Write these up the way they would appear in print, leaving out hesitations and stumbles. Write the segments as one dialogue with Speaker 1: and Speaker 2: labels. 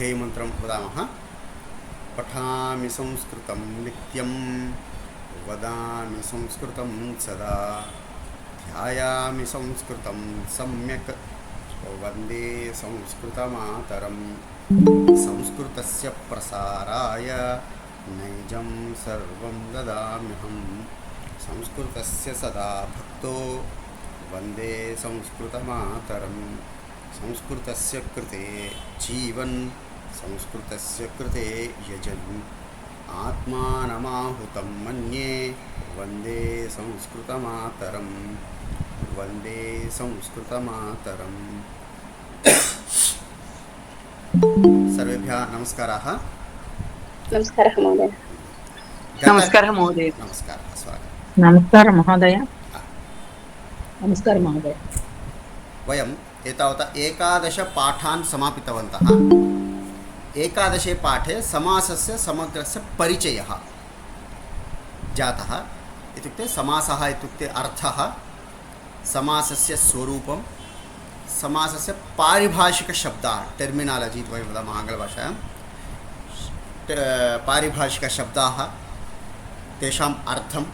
Speaker 1: ध्येयमन्त्रं वदामः। पठामि संस्कृतं नित्यं वदामि संस्कृतं सदा ध्यायामि संस्कृतं सम्यक् वन्दे संस्कृतमातरं। संस्कृतस्य प्रसाराय नैजं सर्वं ददाम्यहं। संस्कृतस्य सदा भक्तो वन्दे संस्कृतमातरं। संस्कृतस्य कृते जीवन् संस्कृतस्य कृते यजन् आत्मानमाहुतं मन्ये वन्दे संस्कृतमातरं। वन्दे संस्कृतमातरं। सर्वेभ्यः नमस्काराः।
Speaker 2: नमस्कारः महोदय।
Speaker 3: नमस्कारः महोदय।
Speaker 1: नमस्कारः, स्वागतं।
Speaker 3: नमस्कारः महोदय। नमस्कारः महोदय।
Speaker 1: वयम् एतावता 11 पाठान् समापितवन्तः। 11 पाठे समासस्य समग्रस्य परिचयः जातः। इत्युक्ते समासः इत्युक्ते अर्थः, समासस्य स्वरूपं, समासस्य पारिभाषिकशब्दाः, टर्मिनालजि इति वयं वदामः आङ्ग्लभाषायां। पारिभाषिकशब्दाः, तेषाम् अर्थं,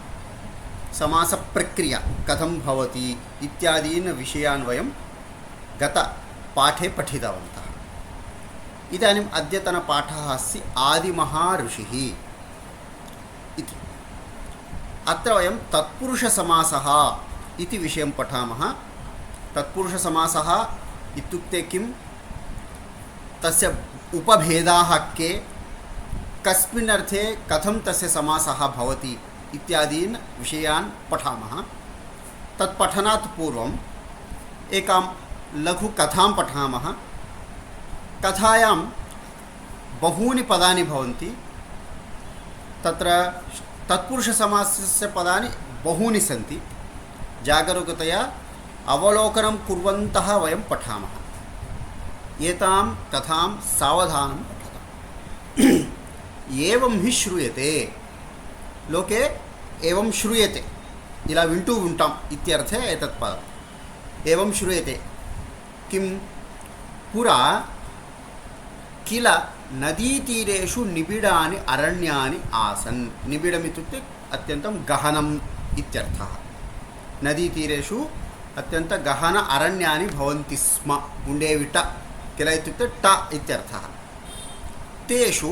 Speaker 1: समासप्रक्रिया कथं भवति इत्यादीन् विषयान् वयं गतपाठे पठितवन्तः। इदानीम् अद्यतनपाठः अस्ति आदिमहाऋषिः इति। अत्र वयं तत्पुरुषसमासः इति विषयं पठामः। तत्पुरुषसमासः इत्युक्ते किं, तस्य उपभेदाः के, कस्मिन् अर्थे कथं तस्य समासः भवति इत्यादीन् विषयान् पठामः। तत्पठनात् पूर्वम् एकां लघुकथां पठामः। कथायां बहूनि पदानि भवन्ति। तत्र तत्पुरुषसमासस्य पदानि बहूनि सन्ति। जागरूकतया अवलोकनं कुर्वन्तः वयं पठामः। एतां कथां सावधानं पठतु। एवं हि श्रूयते, लोके एवं श्रूयते, इला विंटू विंटाम् इत्यर्थे एतत् पदम्। एवं श्रूयते किं, पुरा किल नदीतीरेषु निबिडानि अरण्यानि आसन्। निबिडम् इत्युक्ते अत्यन्तं गहनम् इत्यर्थः। नदीतीरेषु अत्यन्त गहन अरण्यानि भवन्ति स्म। गुण्डेविट किल इत्युक्ते ट इत्यर्थः। तेषु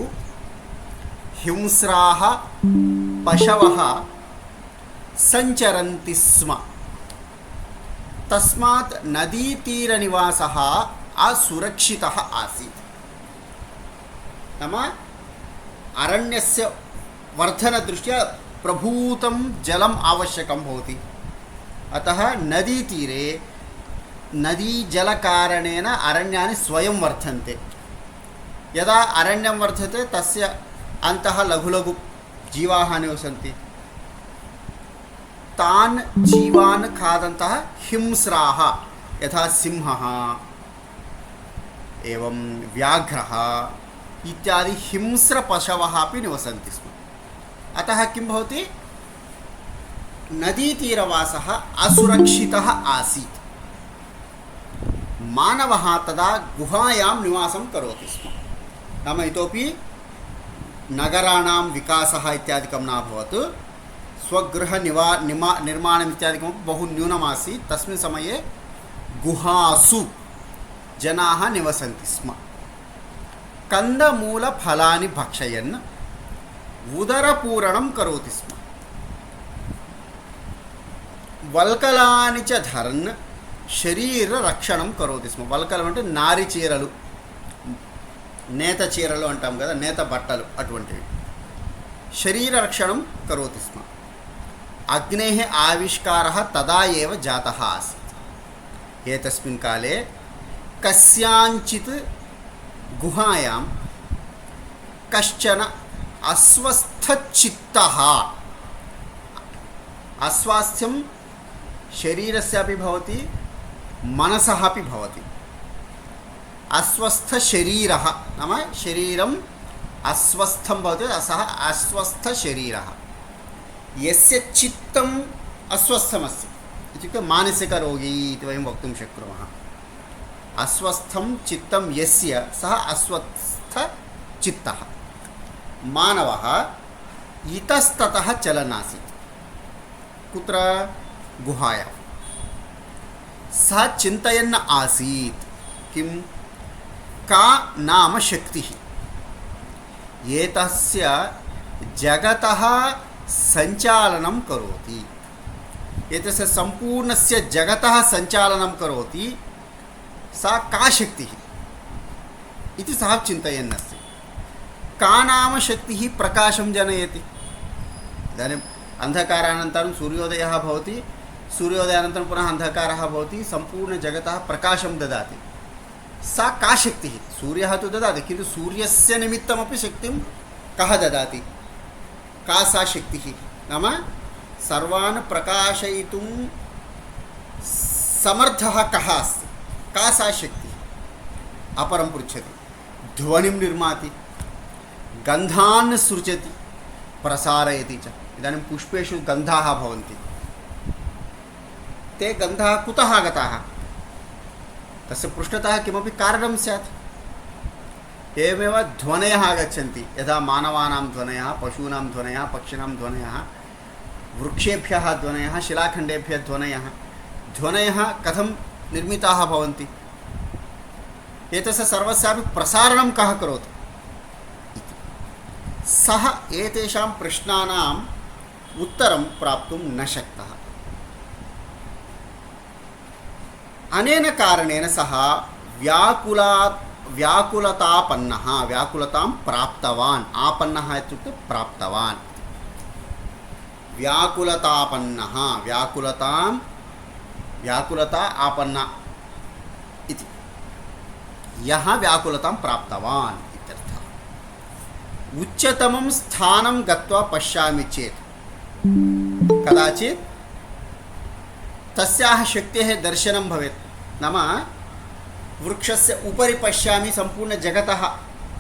Speaker 1: हिंस्राः पशवः सञ्चरन्ति स्म। तस्मात् नदीतीरनिवासः असुरक्षितः आसीत्। नाम अरण्यस्य वर्धनदृष्ट्या प्रभूतं जलम् आवश्यकं भवति। अतः नदीतीरे नदीजलकारणेन अरण्यानि स्वयं वर्धन्ते। यदा अरण्यं वर्धते तस्य अन्तः लघु लघु जीवाः निवसन्ति। तान् जीवान् खादन्तः हिंस्राः, यथा सिंहः एवं व्याघ्रः इत्यादि हिंस्रपशवः अपि निवसन्ति स्म। अतः किं भवति, नदीतीरवासः असुरक्षितः आसीत्। मानवः तदा गुहायां निवासं करोति स्म। नाम इतोपि नगराणां विकासः इत्यादिकं न अभवत्। स्वगृहनिर्माणम् इत्यादिकं बहु न्यूनमासीत्। तस्मिन् समये गुहासु जनाः निवसन्ति स्म। कन्दमूलफलानि भक्षयन् उदरपूरणं करोति स्म। वल्कलानि च धरन् शरीररक्षणं करोति स्म। वल्कలం అంటే నారి చీరలు, నేత చీరలు అంటాం కదా, నేత బట్టలు అటువంటివి. శరీరరక్షణం కరోతి స్మ. అగ్నేః ఆవిష్కారः తదా एव जातः आसीत्। एतस्मिन् काले कस्याञ्चित् गुहायां कश्चन अस्वस्थचित्तः, अस्वास्थ्यं शरीरस्यापि भवति मनसः अपि भवति। अस्वस्थशरीरः नाम शरीरम् अस्वस्थं भवति, सः अस्वस्थशरीरः। यस्य चित्तम् अस्वस्थमस्ति इत्युक्ते मानसिकरोगी इति वयं वक्तुं शक्नुमः। अस्वस्थं चित्तं यस्य सः अस्वस्थचित्तः। मानवः इतस्ततः चलन् आसीत्। कुत्र? गुहायां। सः चिन्तयन् आसीत् किं? का नाम शक्तिः एतस्य जगतः सञ्चालनं करोति, एतस्य सम्पूर्णस्य जगतः सञ्चालनं करोति, सा का शक्तिः इति सः चिन्तयन् अस्ति। का नाम शक्तिः प्रकाशं जनयति? इदानीम् अन्धकारानन्तरं सूर्योदयः भवति, सूर्योदयानन्तरं पुनः अन्धकारः भवति, सम्पूर्णजगतः प्रकाशं ददाति। सा का शक्तिः? सूर्यः तु ददाति, किन्तु सूर्यस्य निमित्तमपि शक्तिं कः ददाति? का सा शक्तिः? नाम सर्वान् प्रकाशयितुं समर्थः कः अस्ति? का सा शक्तिः? अपरं पृच्छति। ध्वनिं निर्माति, गन्धान् सृजति, प्रसारयति च। इदानीं पुष्पेषु गन्धाः भवन्ति, ते गन्धाः कुतः आगताः? तस्य पृष्ठतः किमपि कारणं स्यात्। एवमेव ध्वनयः आगच्छन्ति, यथा मानवानां ध्वनयः, पशूनां ध्वनयः, पक्षिणां ध्वनयः, वृक्षेभ्यः ध्वनयः, शिलाखण्डेभ्यः ध्वनयः। ध्वनयः कथं निर्मिताः भवन्ति? एतस्य सर्वस्यापि प्रसारणं कः करोति? सः एतेषां प्रश्नानाम् उत्तरं प्राप्तुं न शक्तः। अनेन कारणेन सः व्याकुलतापन्नः, व्याकुलतां प्राप्तवान्। आपन्नः इत्युक्ते प्राप्तवान्। व्याकुलतापन्नः, व्याकुलता आपन्ना इति। यः व्याकुलतां प्राप्तवान् इत्यर्थः। उच्चतमं स्थानं गत्वा पश्यामि चेत् कदाचित् तस्याः शक्तेः दर्शनं भवेत्। नाम वृक्षस्य उपरि पश्यामि, सम्पूर्णजगतः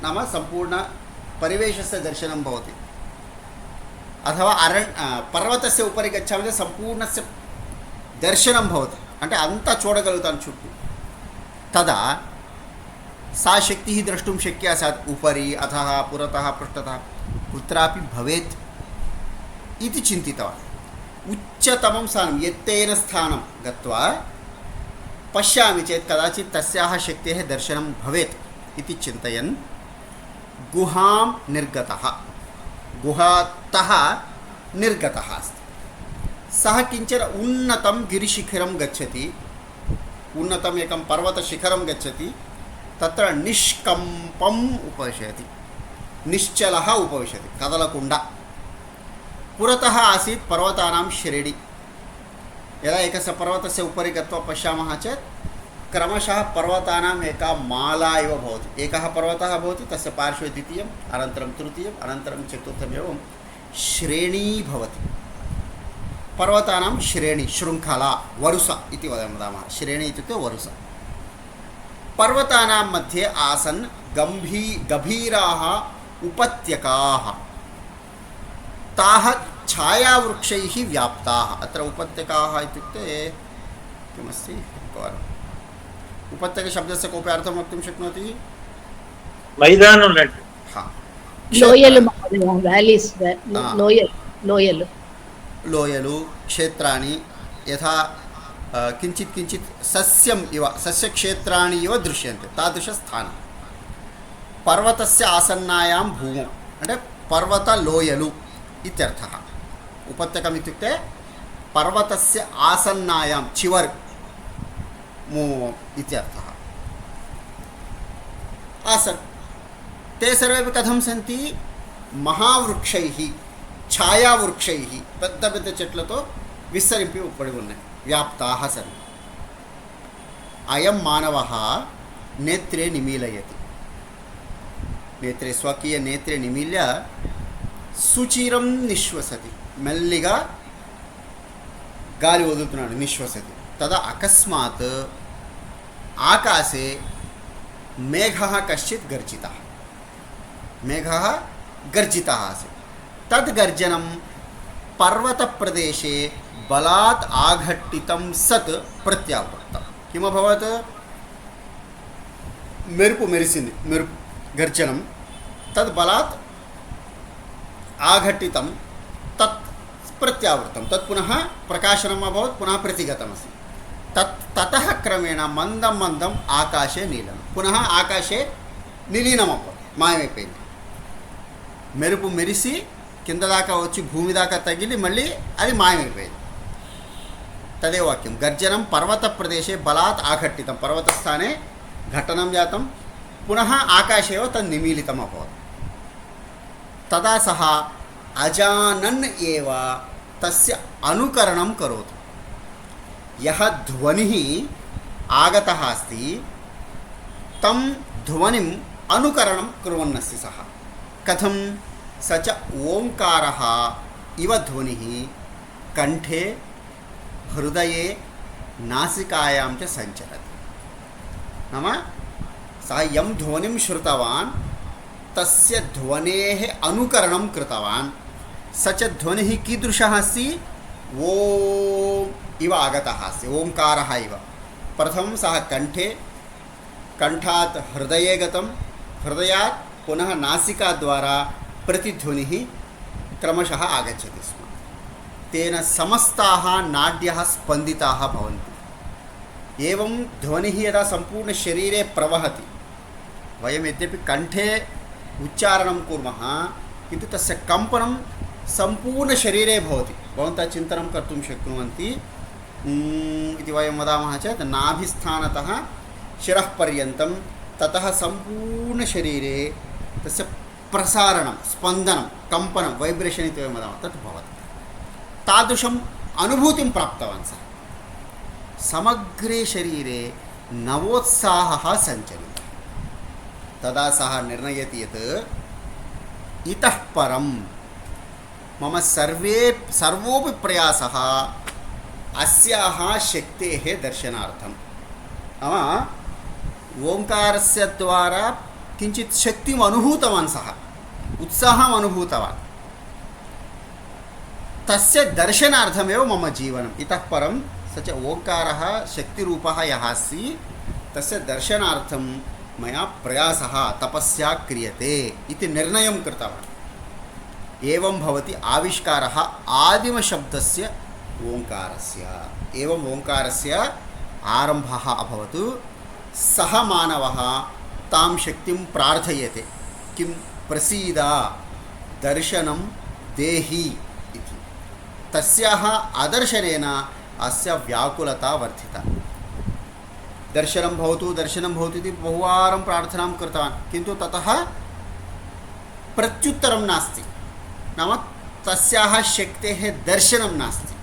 Speaker 1: नाम सम्पूर्णपरिवेशस्य दर्शनं भवति। अथवा पर्वतस्य उपरि गच्छामि चेत् सम्पूर्णस्य दर्शनं भवति, అంటే అంతా చూడగలుగుతాను చుట్టూ। तदा सा शक्तिः द्रष्टुं शक्या स्यात्, उपरि अधः पुरतः पृष्ठतः कुत्रापि भवेत् इति चिन्तितवान्। उच्चतमं स्थानं, एत्तेन स्थानं गत्वा पश्यामि चेत् कदाचित् तस्याः शक्तेः दर्शनं भवेत् इति चिन्तयन् गुहां निर्गतः, गुहातः निर्गतः अस्ति। सः किञ्चन उन्नतं गिरिशिखरं गच्छति, उन्नतम् एकं पर्वतशिखरं गच्छति। तत्र निष्कम्पम् उपविशति, निश्चलः उपविशति, कदलकुण्डा। पुरतः आसीत् पर्वतानां श्रेणी। यदा एकस्य पर्वतस्य उपरि गत्वा पश्यामः चेत् क्रमशः पर्वतानाम् एका माला इव भवति। एकः पर्वतः भवति, तस्य पार्श्वे द्वितीयम्, अनन्तरं तृतीयम्, अनन्तरं चतुर्थम्, एवं श्रेणी भवति। पर्वतानां श्रेणी, शृङ्खला, वरुसा इति वदामः। श्रेणी इत्युक्ते वरुसा। पर्वतानां मध्ये आसन् गभीराः उपत्यकाः, ताः छायावृक्षैः व्याप्ताः। अत्र उपत्यकाः इत्युक्ते किमस्ति? एकवारम् उपत्यकशब्दस्य कोऽपि अर्थं वक्तुं शक्नोति?
Speaker 4: मैदानं लाण्टि।
Speaker 1: हा,
Speaker 2: लोयलु महोदय, व्यालीस्, लोयलु
Speaker 1: लोयलु क्षेत्राणि, यथा किञ्चित् किञ्चित् सस्यम् इव, सस्यक्षेत्राणि इव दृश्यन्ते, तादृशस्थानं। पर्वतस्य आसन्नायां भूमौ, అంటే पर्वतलोयलु इत्यर्थः। उपत्यकम् इत्युक्ते पर्वतस्य आसन्नायां, चिवर् इत्यर्थः। आसन् ते सर्वेपि कथं सन्ति? महावृक्षैः, ఛాయావృక్షైః, పెద్ద పెద్ద చెట్లతో విస్తరించి పడి ఉన్నాయి, వ్యాప్తాः సन्ति। అయం మానవः నేత్రే నిమీలయతి, నేత్రే స్వకీయ నేత్రే నిమీల్య సుచిరం నిశ్వసతి, మెల్లిగా గాలి వదులుతున్నాడు, నిశ్వసతి। తదా అకస్మాత్ ఆకాశే మేఘः కశ్చిత్ గర్జితः, మేఘः गर्जितः आसीत्। तद्गर्जनं पर्वतप्रदेशे बलात् आघट्टितं सत् प्रत्यावर्तत। किमभवत्? మెరుపు మెరిసింది, మెరుపు గర్జనం, తద్ బలాత్ ఆఘటితం, తత్ ప్రత్యావృతం, తత్ పునః ప్రకాశనం అభవత్, పునః ప్రతిగతమస్తి. తతః క్రమేణ మందం మందం ఆకాశే నీలం, పునః ఆకాశే నిలీనమవ్వదు, మాయమైపోయింది. మెరుపు మెరిసి కింద దాకా వచ్చి భూమి దాకా తగిలి మళ్ళీ అది మాయమైపోయింది. తదే వాక్యం. గర్జనం పర్వత ప్రదేశే బలాత్ ఆఘట్టితం, పర్వతస్థానే ఘటనం జాతం, పునః ఆకాశేవ తద్ నిమీలితం అభవత్. తదా సహ అజానన్ ఏవ తస్య అనుకరణం కరోతు. యః ధ్వనిః ఆగతः అస్తి తం ధ్వనిం అనుకరణం కుర్వన్నస్తి సహ. కథం? స చ ఓంకారः ఇవ ధ్వనిः కంఠే హృదయే నాసికాయాం చ సంచరతి. नाम सः यं ध्वनिं श्रुतवान् तस्य ध्वनेः अनुकरणं कृतवान्. स च ध्वनिः कीदृशः अस्ति? ओम् इव आगतः अस्ति, ओङ्कारः इव. प्रथमं सः कंठे, कंठात् हृदये गतं, हृदयात् पुनः नासिकाद्वारा प्रतिध्वनिः क्रमशः आगच्छति स्म. तेन समस्ताः नाड्यः स्पन्दिताः भवन्ति. एवं ध्वनिः यदा सम्पूर्णशरीरे प्रवहति, वयं यद्यपि कंठे उच्चारणं कुर्मः किन्तु तस्य कम्पनं सम्पूर्णशरीरे भवति. भवन्तः चिन्तनं कर्तुं शक्नुवन्ति. इति वयं वदामः चेत् नाभिस्थानतः शिरः पर्यन्तं, ततः सम्पूर्णशरीरे तस्य प्रसारणं, स्पन्दनं, कम्पनं, वैब्रेशन् इति वयं वदामः, तत् भवति. तादृशम् अनुभूतिं प्राप्तवान् सः. समग्रे शरीरे नवोत्साहः सञ्चरितः. तदा सः निर्णयति यत् इतः परं मम सर्वोऽपि प्रयासः अस्याः शक्तेः दर्शनार्थं. नाम ओङ्कारस्य द्वारा किञ्चित् शक्तिम् अनुभूतवान् सः, उत्साहम् अनुभूतवान्. तस्य दर्शनार्थमेव मम जीवनम्. इतः परं स च ओङ्कारः शक्तिरूपः यः अस्ति तस्य दर्शनार्थं मया प्रयासः, तपस्या क्रियते इति निर्णयं कृतवान्. एवं भवति आविष्कारः आदिमशब्दस्य ओङ्कारस्य. एवं ओङ्कारस्य आरम्भः अभवत्. सः मानवः तां शक्तिं प्रार्थयते, किं प्रसीद दर्शनं देहि इति. तस्याः अदर्शनेन अस्य व्याकुलता वर्धिता. दर्शनं भवतु इति बहुवारं प्रार्थनां कृतवान्, किन्तु ततः प्रत्युत्तरं नास्ति. नाम तस्याः शक्तेः दर्शनं नास्ति.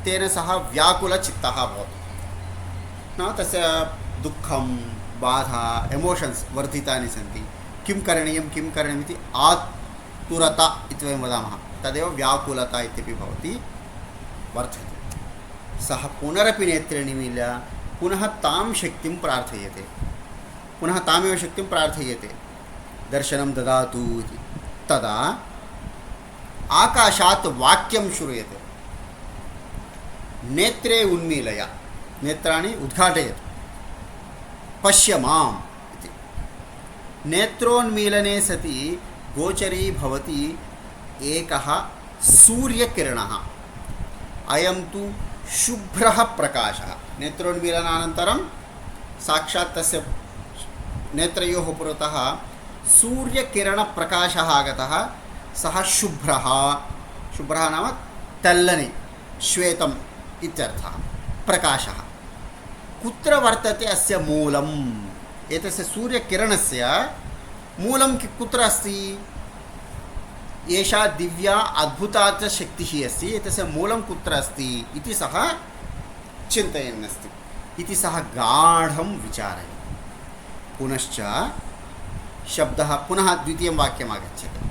Speaker 1: तेन सह व्याकुलचित्तः भवति. नाम तस्य दुःखं, बाधा, एमोशन्स् वर्धितानि सन्ति. किं करणीयम् इति आतुरता इति वयं वदामः. तदेव व्याकुलता इत्यपि भवति, वर्धते. सः पुनरपि नेत्रे निमील्य पुनः तां शक्तिं प्रार्थयते, पुनः तामेव शक्तिं प्रार्थयते, दर्शनं ददातु इति. तदा आकाशात् वाक्यं श्रूयते, नेत्रे उन्मीलय, नेत्राणि उद्घाटयतु, पश्य माम् इति. नेत्रोन्मीलने सति गोचरी भवति एकः सूर्यकिरणः. अयं तु शुभ्रः प्रकाशः. नेत्रोन्मीलनानन्तरं साक्षात् तस्य नेत्रयोः पुरतः सूर्यकिरणप्रकाशः आगतः. सः शुभ्रः नाम तेल्लनि, श्वेतम् इत्यर्थः प्रकाशः. कुत्र वर्तते अस्य मूलम्? एतस्य सूर्यकिरणस्य मूलं कुत्र अस्ति? एषा दिव्या अद्भुता च शक्तिः अस्ति, एतस्य मूलं कुत्र अस्ति इति सः चिन्तयन् अस्ति. इति सः गाढं विचारयति. पुनश्च शब्दः पुनः द्वितीयं वाक्यम् आगच्छति.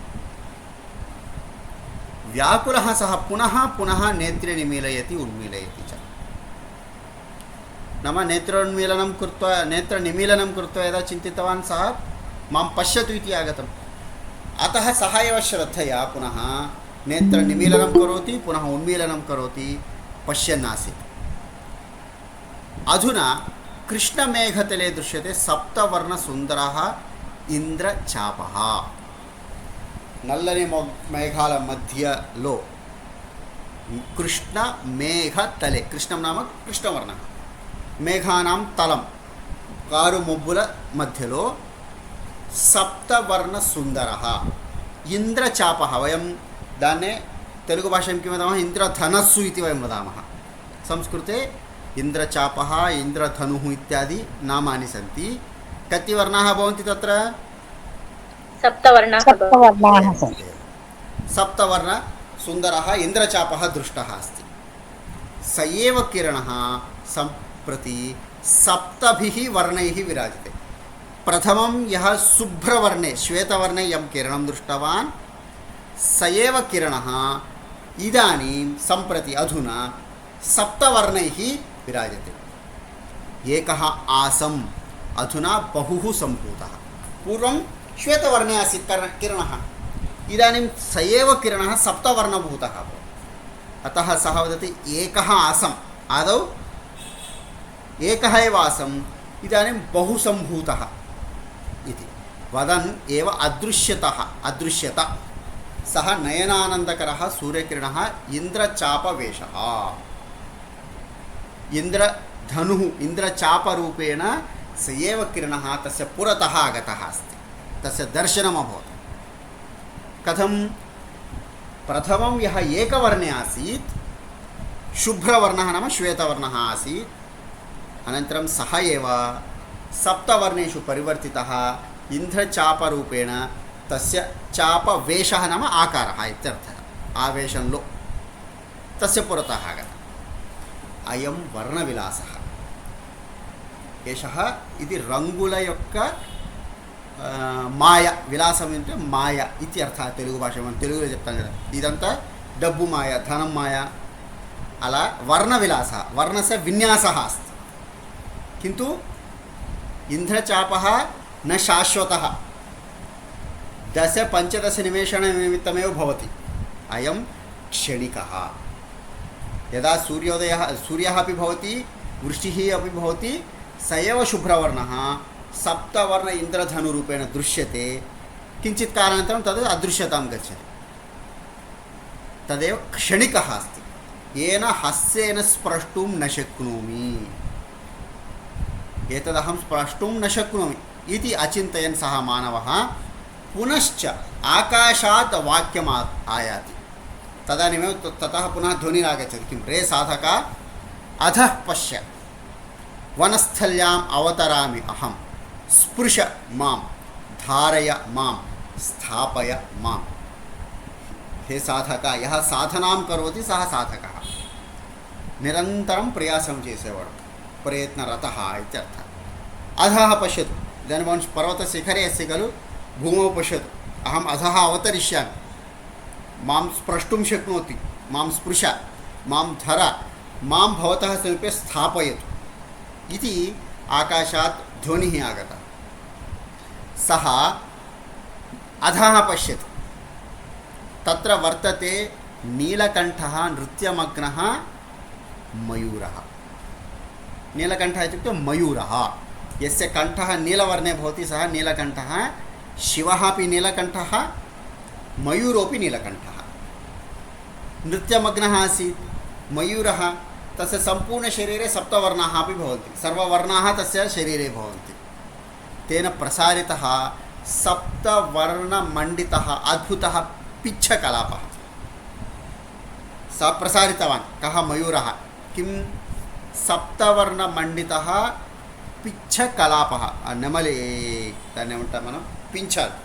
Speaker 1: व्याकुलः सः पुनः पुनः नेत्रे निमीलयति, उन्मीलयति च. नाम नेत्रोन्मीलनं कृत्वा यदा चिन्तितवान् सः मां पश्यतु इति आगतम्. अतः सः एव श्रद्धया पुनः नेत्रनिमीलनं करोति, पुनः उन्मीलनं करोति, पश्यन् आसीत्. अधुना कृष्णमेघतले दृश्यते सप्तवर्णसुन्दरः ఇంద్రచాపः. నల్లని మేఘాల మధ్యలో కృష్ణ మేఘ తలే, కృష్ణం నామ కృష్ణవర్ణ, మేఘానాం తలం కారు మబ్బుల మధ్యలో సప్తవర్ణ సుందర ఇంద్రచాప. వయం దాన్నే తెలుగు భాషాం కిం వదామः ఇంద్రధనస్సు इति वयं वदामः. संस्कृते ఇంద్రచాపः ఇంద్రధనుः इत्यादि नामानि सन्ति. कति वर्णाः भवन्ति तत्र?
Speaker 2: सप्तवर्णाः सन्ति.
Speaker 1: सप्तवर्ण सुन्दरः इंद्रचापः दृष्टः अस्ति. स एव किरणः सम्प्रति सप्तभिः वर्णैः विराजते. प्रथमं यः शुभ्रवर्णे श्वेतवर्णे यं किरणं दृष्टवान् स एव किरणः इदानीं सम्प्रति अधुना सप्तवर्णैः विराजते. एकः आसम् अधुना बहुः सम्भूतः. पूर्वं श्वेतवर्णे आसीत् किरणः, इदानीं स एव किरणः सप्तवर्णभूतः अभवत्. अतः सः वदति एकः आसम्, आदौ एकः एव आसम्, इदानीं बहु सम्भूतः इति वदन् एव अदृश्यत. सः नयनानन्दकरः सूर्यकिरणः इन्द्रचापवेषः. इन्द्रधनुः इन्द्रचापरूपेण स एव किरणः तस्य पुरतः आगतः अस्ति, तस्य दर्शनम् अभवत्. कथं? प्रथमं यः एकवर्णे आसीत् शुभ्रवर्णः नाम श्वेतवर्णः आसीत्, अनन्तरं सः एव सप्तवर्णेषु परिवर्तितः इन्द्रचापरूपेण. तस्य चापवेषः नाम आकारः इत्यर्थः, आवेशंलो तस्य पुरतः आगतः. अयं वर्णविलासः. एषः इति రంగుల యొక్క మాయ, విలాసం అంటే మాయ ఇది అర్థ. తెలుగు భాష మనం తెలుగులో చెప్తాం కదా, ఇదంతా డబ్బు మాయ, ధనం మాయ. అలా వర్ణవిలాస వర్ణస్య విన్యాసः अस्ति. किन्तु ఇంద్రచాపः न शाश्वतः, 10-15 निमेषनिमित्तमेव भवति. अयं क्षणिकः. यदा सूर्यः अपि भवति, वृष्टिः अपि भवति, स एव शुभ्रवर्णः सप्तवर्ण इन्द्रधनुरूपेण दृश्यते. किञ्चित् कालानन्तरं तद् अदृश्यतां गच्छति. तदेव क्षणिकः अस्ति. येन हस्तेन स्प्रष्टुं न शक्नोमि, एतदहं स्प्रष्टुं न शक्नोमि इति अचिन्तयन् सः मानवः पुनश्च आकाशात् वाक्यम् आयाति. तदानीमेव ततः पुनः ध्वनिरागच्छति. किं? रे साधक अधः पश्य, वनस्थल्याम् अवतरामि अहं, स्पृश मां, धारय मां, स्थापय मां. हे साधक, यः साधनां करोति सः साधकः, निरन्तरं प्रयासं చేసేవాడు, प्रयत्नरतः इत्यर्थः. अधः पश्यतु. इदानीं भवान् पर्वतशिखरे अस्ति खलु, भूमौ पश्यतु. अहम् अधः अवतरिष्यामि, मां स्प्रष्टुं शक्नोति, मां स्पृश, मां धर, मां भवतः समीपे स्थापयतु इति आकाशात् ध्वनिः आगतः. सः अधः पश्यति. तत्र वर्तते नीलकण्ठः नृत्यमग्नः मयूरः. नीलकण्ठः इत्युक्ते मयूरः. यस्य कण्ठः नीलवर्णे भवति सः नीलकण्ठः. शिवः अपि नीलकण्ठः, मयूरोपि नीलकण्ठः. नृत्यमग्नः आसीत् मयूरः. तस्य सम्पूर्णशरीरे सप्तवर्णाः अपि भवन्ति, सर्ववर्णाः तस्य शरीरे भवन्ति. तेन प्रसारितः सप्तवर्णमण्डितः अद्भुतः पिच्छकलापः सः प्रसारितवान्. कः? मयूरः. किं? సప్తవర్ణమండితః పిచ్చకలాపः. ఆ నెమలి దాన్ని ఏమంటాం మనం? పింఛాలు.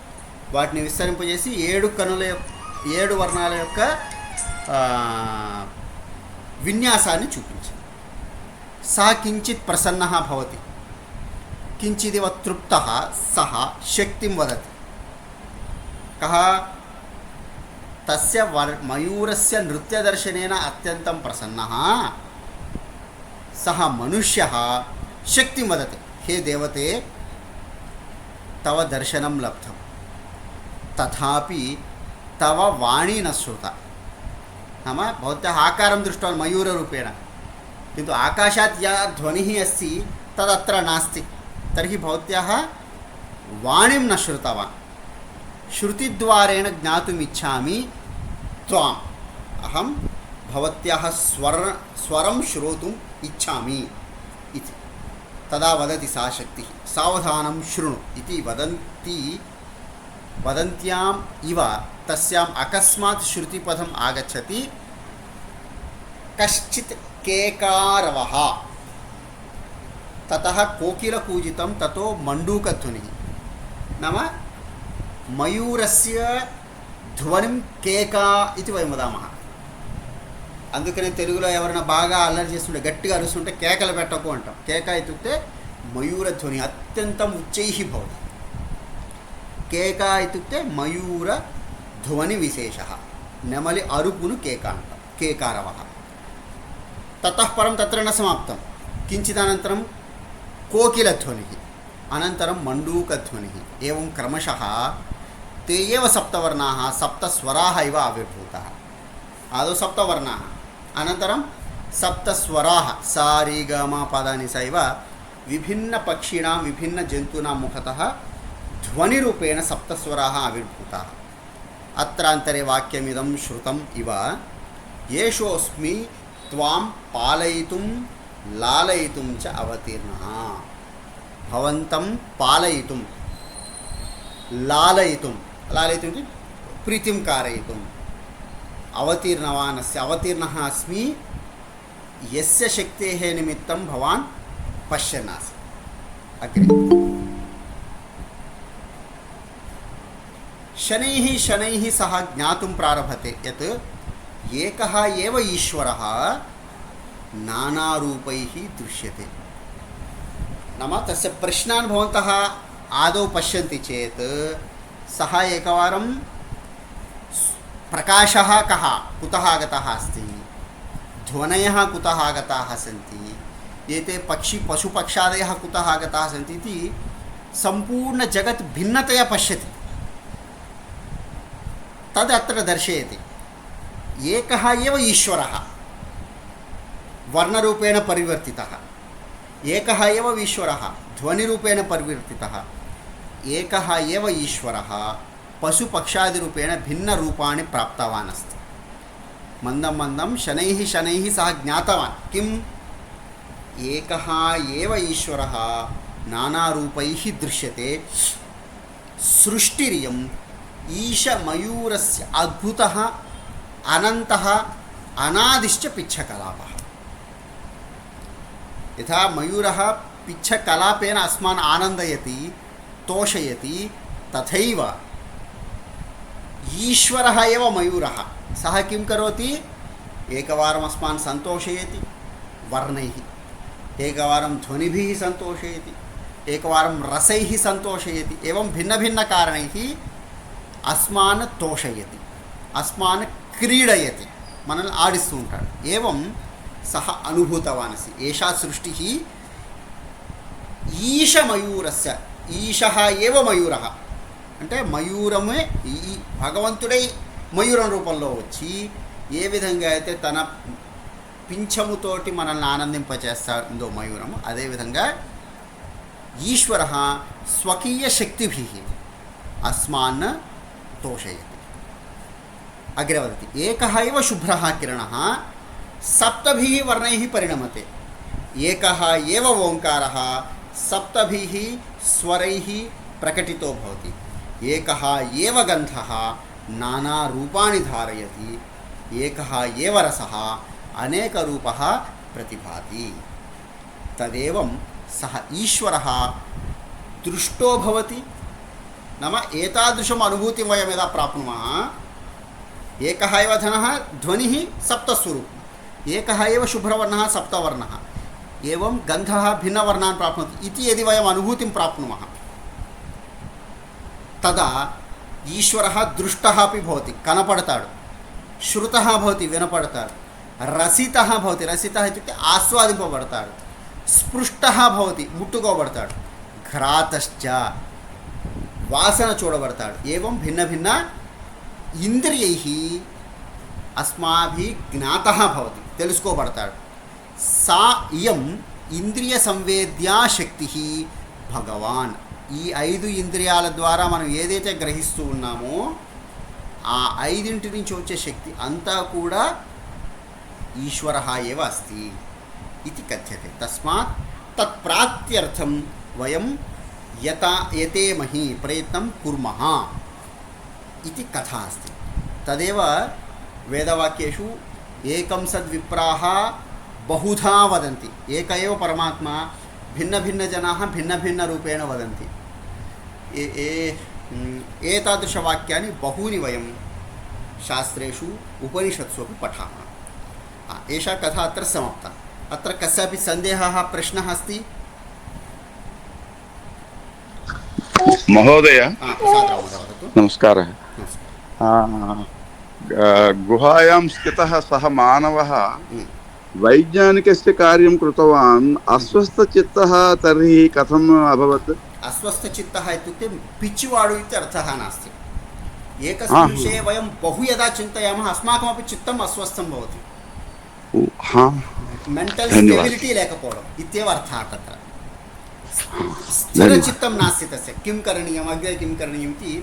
Speaker 1: వాటిని విస్తరింపజేసి 7 వర్ణాల యొక్క విన్యాసాన్ని చూపించింది. సः కించిత్ ప్రసన్నः భవతి, కించిదివ తృప్తः సः శక్తిం వదతి. కः? తస్య మయూరస్య నృత్యదర్శనేన అత్యంతం ప్రసన్నः सः मनुष्यः शक्तिं वदति. हे देवते, तव दर्शनं लब्धं, तथापि तव वाणी न श्रुता. नाम भवतः आकारं दृष्टवान् मयूररूपेण, किन्तु आकाशात् या ध्वनिः अस्ति तदत्र नास्ति। तर्हि भवत्याः वाणीं न श्रुतवान्। श्रुतिद्वारेण ज्ञातुम् इच्छामि त्वाम्। अहं भवत्याः स्वरं श्रोतुम् इच्छामि इति। तदा वदति सा शक्तिः, सावधानं शृणु इति वदन्त्याम् इव तस्याम् अकस्मात् श्रुतिपथम् आगच्छति कश्चित् केकारवः। ततः कोकिलकूजितं, ततो मण्डूकध्वनिः। नाम मयूरस्य ధ్వనిం కేకా ఇది వయం వదామः. అందుకనే తెలుగులో ఎవరైనా బాగా అల్లరి చేస్తుంటే, గట్టిగా అరుస్తుంటే కేకలు పెట్టకు అంటాం. కేకా ఇత్యుక్తే మయూరధ్వని, అత్యంతం ఉచ్చైః భవతి. కేకా ఇత్యుక్తే మయూరధ్వని విశేషः. నెమలి అరుపును కేకా అంటాం, కేకారవः. తతః పరం తత్ర న సమాప్తం. కించిదనంతరం కోకిలధ్వనిः, అనంతరం మండూకధ్వనిः. ఏవం క్రమశः ते एव सप्तवर्णाः सप्तस्वराः इव आविर्भूताः. आदौ सप्तवर्णाः, अनन्तरं सप्तस्वराः सा रि ग म प द नि स इव विभिन्नपक्षिणां विभिन्नजन्तूनां मुखतः ध्वनिरूपेण सप्तस्वराः आविर्भूताः. अत्रान्तरे वाक्यमिदं श्रुतम् इव येषोऽस्मि त्वां पालयितुं लालयितुं च अवतीर्णः. भवन्तं पालयितुं लालयितुं, लालयितुं प्रीतिं कारयितुम् अवतीर्णः अस्मि यस्य शक्तेः निमित्तं भवान् पश्यन् आसीत्. अग्रे शनैः शनैः सह ज्ञातुं प्रारभते यत् एकः एव ईश्वरः नानारूपैः दृश्यते. नाम तस्य प्रश्नान् भवन्तः आदौ पश्यन्ति चेत् सः एकवारं प्रकाशः कः कुतः आगतः अस्ति, ध्वनयः कुतः आगताः सन्ति, एते पशुपक्षादयः कुतः आगताः सन्ति इति सम्पूर्णजगत् भिन्नतया पश्यति. तद् अत्र दर्शयति. एकः एव ईश्वरः वर्णरूपेण परिवर्तितः, एकः एव ईश्वरः ध्वनिरूपेण परिवर्तितः, एकः एव ईश्वरः पशुपक्षादिरूपेण भिन्नरूपाणि प्राप्तवान् अस्ति. मन्दं मन्दं शनैः शनैः सः ज्ञातवान् किम्, एकः एव ईश्वरः नानारूपैः दृश्यते. सृष्टिरियम् ईशमयूरस्य अद्भुतः अनन्तः अनादिश्च पिच्छकलापः. यथा मयूरः पिच्छकलापेन अस्मान् आनन्दयति, तोषयति, तथैव ईश्वरः एव मयूरः. सः किं करोति, एकवारम् अस्मान् सन्तोषयति वर्णैः, एकवारं ध्वनिभिः सन्तोषयति, एकवारं रसैः सन्तोषयति. एवं भिन्नभिन्नकारणैः अस्मान् तोषयति, अस्मान् क्रीडयति, मनल्नि आडिस्तू उंटाडु. एवं सः अनुभूतवान् अस्ति. एषा सृष्टिः ఈశమయూరస్య, ఈశः एव మయూరः అంటే మయూరమే ఈ భగవంతుడై మయూరం రూపంలో వచ్చి ఏ విధంగా అయితే తన పింఛముతోటి మనల్ని ఆనందింపచేస్తుందో మయూరము, అదేవిధంగా ఈశ్వరः స్వకీయ శక్తిభిः अस्मान् तोषयति. अग्रे वदति एकः एव शुभ्रः किरणः सप्तभिः वर्णैः परिणमते. एकः एव ओङ्कारः सप्तभिः स्वरैः प्रकटितो भवति. एकः एव गन्धः नानारूपाणि धारयति. एकः एव रसः अनेकरूपः प्रतिभाति. तदेवं सः ईश्वरः दृष्टो भवति. नाम एतादृशम् अनुभूतिं वयं यदा प्राप्नुमः, एकः एव धनः ध्वनिः सप्तस्वरूपम्, एकः एव शुभ्रवर्णः सप्तवर्णः, एवं गन्धः भिन्नवर्णान् प्राप्नोति इति यदि वयम् अनुभूतिं प्राप्नुमः, तदा ईश्वरः दृष्टः अपि भवति, कनपडताडु, श्रुतः भवति, विनपडताडु, रसितः भवति, रसितः इत्युक्ते आस्वादिंपबडताडु, स्पृष्टः भवति, मुट्टुकोबडताडु, घ्रातश्च वासन चूडबडताडु. एवं भिन्न भिन्न इंद्रियैः अस्माभिः ज्ञातः भवति, तेलुस्कोबडताडु. सा इयं ఇంద్రియ సంవేద్యా శక్తి భగవాన్. ఈ 5 ఇంద్రియాల ద్వారా మనం ఏదైతే గ్రహిస్తూ ఉన్నామో ఆ 5 నుంచి వచ్చే శక్తి అంతా కూడా ఈశ్వరः ఏవ అస్తి ఇది కథ్యతే. తస్మాత్ తత్ప్రాప్త్యర్థం వయం యతేమహి ప్రయత్నం కుర్మః ఇది కథా అస్తి. తదేవ వేదవాక్యేషు ఏకం సద్విప్రాः బహుధా వదంతి. ఏక ఏవ పరమాత్మ, భిన్న భిన్న జనాः భిన్న భిన్న రూపేణ వదంతి. एतादृशवाक्यानि बहूनि वयं शास्त्रेषु उपनिषत्सु अपि पठामः. एषा कथा अत्र समाप्ता. अत्र कस्यापि सन्देहः प्रश्नः अस्ति?
Speaker 5: महोदय नमस्कारः. गुहायां स्थितः सः मानवः वैज्ञानिकस्य कार्यं कृतवान्. अस्वस्थचित्तः तर्हि कथम् अभवत्?
Speaker 1: अस्वस्थचित्तः इत्युक्ते पिच्चिवाडु इति अर्थः नास्ति. एकस्मिन् विषये वयं बहु यदा चिन्तयामः अस्माकमपि चित्तम् अस्वस्थं भवति. मेण्टल् स्टेबिलिटी लेకపోవడం इत्येव अर्थः तत्र. स्थिरचित्तं नास्ति तस्य. किं करणीयम्, अग्रे किं करणीयम् इति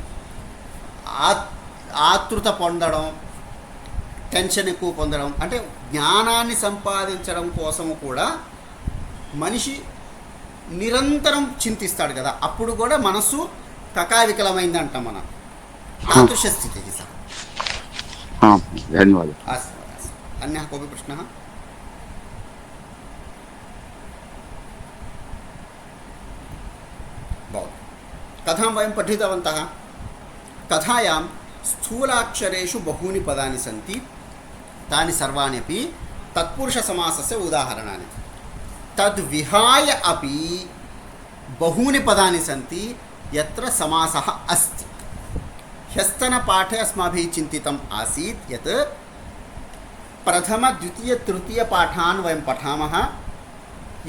Speaker 1: ఆతృత పొందడం, టెన్షన్ ఎక్కువ పొందడం. అంటే జ్ఞానాన్ని సంపాదించడం కోసము కూడా మనిషి నిరంతరం చింతిస్తాడు కదా, అప్పుడు కూడా మనస్సు కకావికలమైంది అంటాం మనం. తాదృశ స్థితిः సः.
Speaker 5: धन्यवादः.
Speaker 1: अस्तु अस्तु. अन्यः कोऽपि प्रश्नः? भवतु. कथां वयं पठितवन्तः. कथायां स्थूलाक्षरेषु बहूनि पदानि सन्ति. तानि सर्वाणि अपि तत्पुरुषसमासस्य उदाहरणानि. तद्विहाय अपि बहूनि पदानि सन्ति यत्र समासः अस्ति. ह्यस्तनपाठे अस्माभिः चिन्तितम् आसीत् यत् प्रथम द्वितीय तृतीय पाठान् वयं पठामः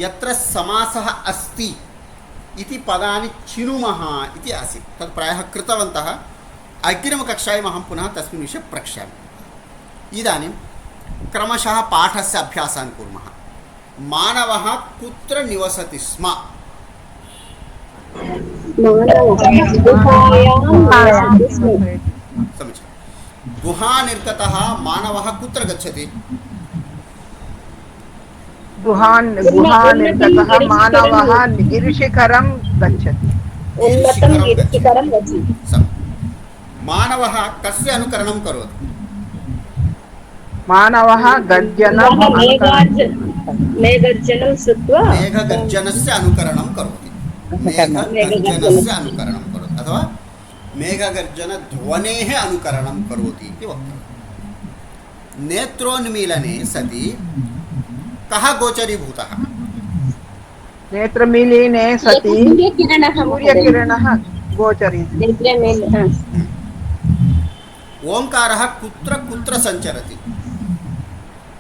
Speaker 1: यत्र समासः अस्ति इति पदानि चिनुमः इति आसीत्. तत् प्रायः कृतवन्तः. अग्रिमकक्षायाम् अहं पुनः तस्मिन् विषये प्रक्ष्यामि. इदानीं क्रमशः पाठस्य अभ्यासान् कुर्मः. मानवः कुत्र निवसति स्म? समीचीनं. गुहानिर्गतः मानवः कुत्र गच्छति?
Speaker 3: गुहानिर्गतः मानवः गिरिशिखरं गच्छति.
Speaker 1: मानवः कस्य अनुकरणं करोति?
Speaker 3: मानवः
Speaker 1: मेघगर्जनस्य अनुकरणं करोति. मेघगर्जनस्य अनुकरणं करोति अथवा मेघगर्जनध्वनेः अनुकरणं करोति इति वक्तव्यं. नेत्रोन्मीलने सति कः गोचरीभूतः?
Speaker 3: नेत्रमीलने सति सूर्यकिरणः गोचरीभूतः.
Speaker 1: ओङ्कारः कुत्र कुत्र सञ्चरति?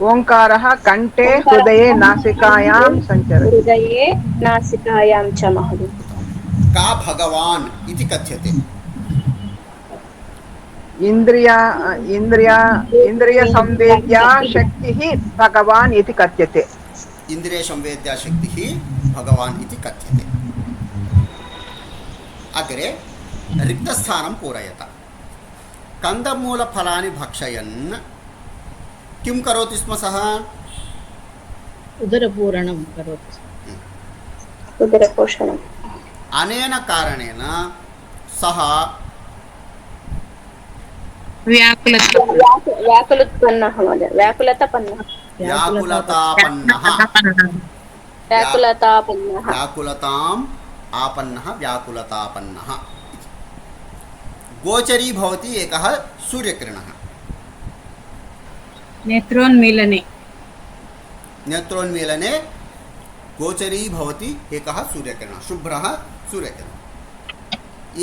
Speaker 3: ओङ्कारः कण्ठे, हृदये, नासिकायां सञ्चरति.
Speaker 6: हृदये नासिकायां च महोदय.
Speaker 1: का भगवान् इति कथ्यते?
Speaker 3: इन्द्रियसंवेद्या शक्तिः भगवान् इति कथ्यते.
Speaker 1: इन्द्रियसंवेद्या शक्तिः भगवान् इति कथ्यते. अग्रे रिक्तस्थानं पूरयत. कंदमूलफलानि भक्षयन् किं करोति स्म सः?
Speaker 2: उदरपूरणं करोति.
Speaker 6: उदरपोषणम्.
Speaker 1: अनेन कारणेन सः
Speaker 6: व्याकुलोत्पन्नः महोदय. व्याकुलतापन्नः.
Speaker 1: व्याकुलताम् आपन्नः व्याकुलतापन्नः. गोचरी भवति एकः सूर्यकिरणः. नेत्रोन्मीलने गोचरी भवति एकः सूर्यकिरणः, शुभ्रः सूर्यकिरणः.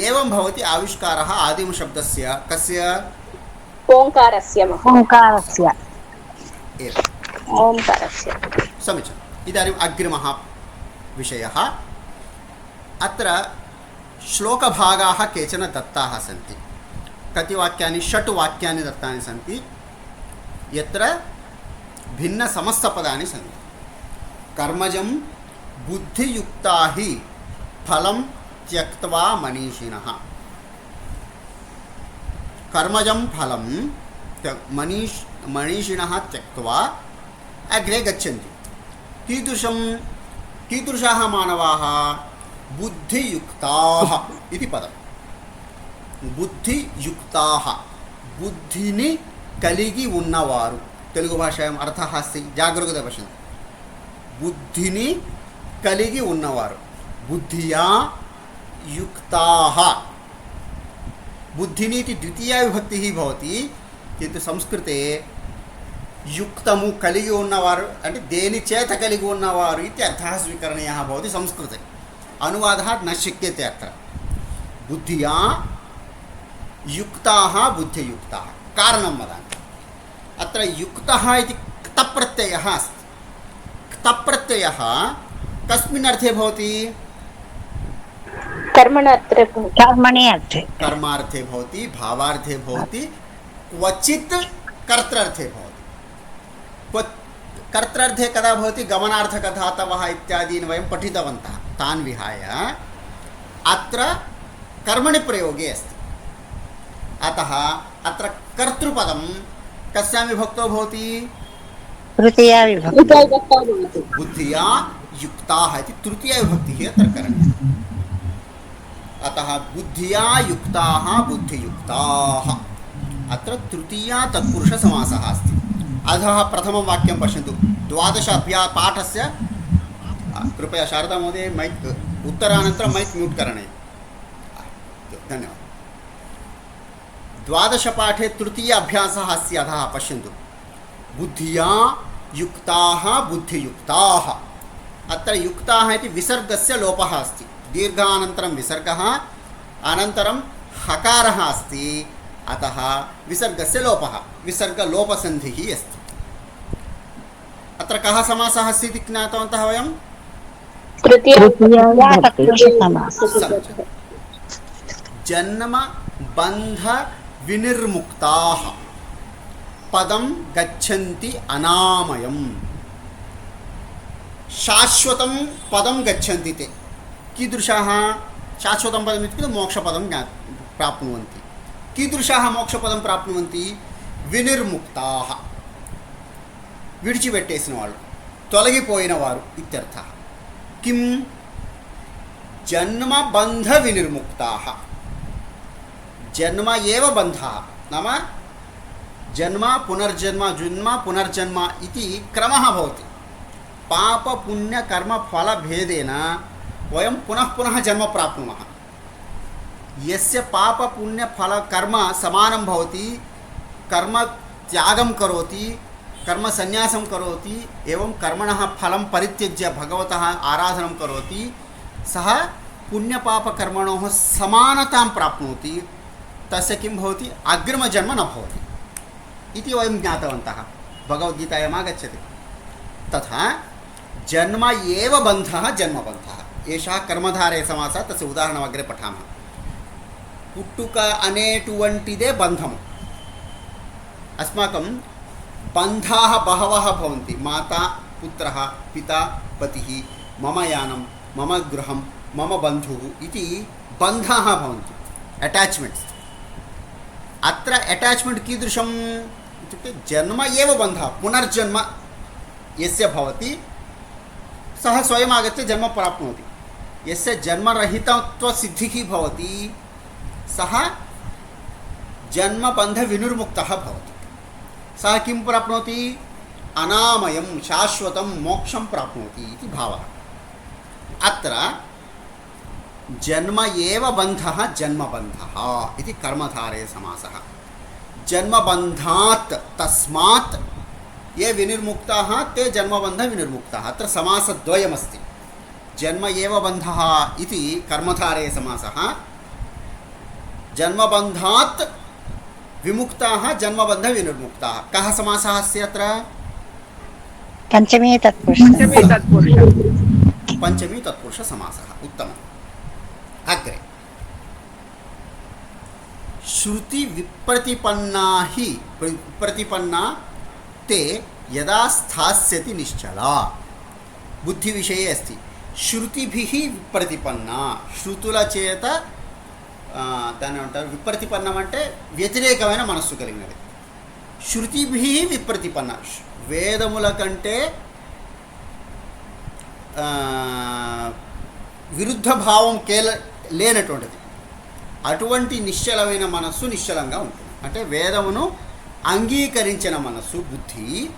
Speaker 1: एवं भवति आविष्कारः आदिमशब्दस्य कस्य?
Speaker 6: ओङ्कारस्य.
Speaker 1: समीचीनम्. इदानीम् अग्रिमः विषयः. अत्र श्लोकभागाः केचन दत्ताः सन्ति. कति वाक्यानि? 6 वाक्यानि दत्तानि सन्ति यत्र भिन्नसमस्तपदानि सन्ति. कर्मजं बुद्धियुक्ता हि फलं त्यक्त्वा मनीषिणः कर्मजं फलं मनीषिणः त्यक्त्वा अग्रे गच्छन्ति। कीदृशाः मानवाः? बुद्धियुक्ताः इति पदं। बुद्धियुक्ताः बुद्धिनि కలిగి ఉన్నవారు తెలుగు భాషాయాం అర్థः अस्ति జాగరూకత పశ్యండి బుద్ధిని కలిగి ఉన్నవారు బుద్ధియా युक्ताः बुद्धिनी इति द्वितीया विभक्तिः भवति किन्तु संस्कृते युक्तमु కలిగి ఉన్నవారు అంటే దేని చేత కలిగి ఉన్నవారు इति अर्थः स्वीकरणीयः भवति संस्कृते अनुवादः न शक्यते अत्र बुद्धिया युक्ताः बुद्धियुक्ताः कारणं वदामि अत्र युक्तः इति क्तप्रत्ययः अस्ति क्तप्रत्ययः कस्मिन् अर्थे भवति
Speaker 6: कर्मणार्थे भवति
Speaker 1: कर्मार्थे भवति भावार्थे भवति क्वचित् कर्त्रार्थे भवति कर्त्रार्थे कदा भवति गमनार्थकधातवः इत्यादीन् वयं पठितवन्तः तान् विहाय अत्र कर्मणि प्रयोगे अस्ति अतः अत्र कर्तृपदं कस्यां विभक्तो भवति
Speaker 7: तृतीया विभक्ति
Speaker 1: बुद्धिया युक्ताः इति तृतीया विभक्तिः अत्र करणीया अतः बुद्धिया युक्ताः बुद्धियुक्ताः अत्र तृतीया तत्पुरुषसमासः अस्ति अधः प्रथमं वाक्यं पश्यन्तु द्वादश पाठस्य कृपया शारदा महोदय मैक् उत्तरानन्तरं मैक् म्यूट् करणीयं धन्यवादः द्वादशपाठे तृतीय अभ्यासः अस्ति अधः पश्यन्तु बुद्धिया युक्ताः बुद्धियुक्ताः अत्र युक्ताः इति विसर्गस्य लोपः अस्ति दीर्घानन्तरं विसर्गः अनन्तरं हकारः अस्ति अतः विसर्गस्य लोपः विसर्गलोपसन्धिः अस्ति अत्र कः समासः अस्ति इति ज्ञातवन्तः वयं जन्म बन्ध विनिर्मुक्ताः पदं गच्छन्ति अनामयम् शाश्वतं पदं गच्छन्ति ते कीदृशाः शाश्वतं पदम् इत्युक्ते मोक्षपदं प्राप्नुवन्ति कीदृशाः मोक्षपदं प्राप्नुवन्ति विनिर्मुक्ताः విడిచిపెట్టేసిన వాళ్ళు తొలగిపోయిన వారు ఇత్యర్థः किं जन्म बन्ध विनिर्मुक्ताः जन्म एव बन्धः नाम जन्म पुनर्जन्म इति क्रमः भवति पाप पुण्य कर्म फल भेदेन वयं पुनः पुनः जन्म प्राप्नुमः यस्य पाप पुण्य फल कर्म समानं भवति कर्म त्यागं करोति कर्म संन्यासं करोति एवं कर्मणः फलं परित्यज्य भगवतः आराधनं करोति सः पुण्यपापकर्मणोः समानतां प्राप्नोति तस्य किं भवति अग्रिमजन्म न भवति इति वयं ज्ञातवन्तः भगवद्गीतायाम् आगच्छति तथा जन्म एव बन्धः जन्मबन्धः एषः कर्मधारय समासः तस्य उदाहरणम् अग्रे पठामः पुट्टुक अनेटुवंटिदे बन्धम् अस्माकं बन्धाः बहवः भवन्ति माता पुत्रः पिता पतिः मम यानं मम गृहं मम बन्धुः इति बन्धाः भवन्ति अटैच्मेण्ट्स् अत्र अटैच्मेण्ट् कीदृशम् इत्युक्ते जन्म एव बन्धः पुनर्जन्म यस्य भवति सः स्वयम् आगत्य जन्म प्राप्नोति यस्य जन्मरहितत्वसिद्धिः भवति सः जन्मबन्धविनिर्मुक्तः भवति सः किं प्राप्नोति अनामयं शाश्वतं मोक्षं प्राप्नोति इति भावः अत्र जन्म एव बन्धः जन्मबन्धः इति कर्मधारय समासः जन्मबन्धात् तस्मात् ये विनिर्मुक्ताः ते जन्मबन्धविनिर्मुक्ताः अत्र समासद्वयमस्ति जन्म एव बन्धः इति कर्मधारय समासः जन्मबन्धात् विमुक्ताः जन्मबन्ध विनिर्मुक्ताः कः समासः अस्ति अत्र
Speaker 7: पंचमी
Speaker 1: तत्पुरुष समासः उत्तमम् अग्रे श्रुति विप्रतिपन्ना हि प्रतिपन्ना ते यदा स्थास्यति निश्चला बुद्धिविषये अस्ति శృతిభిః విప్రతిపన్న, శృతుల చేత దాన్ని అంటారు విప్రతిపన్నం అంటే వ్యతిరేకమైన మనస్సు కలిగినది. శృతిభిః విప్రతిపన్న, వేదముల కంటే విరుద్ధ భావం లేనటువంటిది. అటువంటి నిశ్చలమైన మనస్సు నిశ్చలంగా ఉంటుంది. అంటే వేదమును అంగీకరించిన మనస్సు బుద్ధి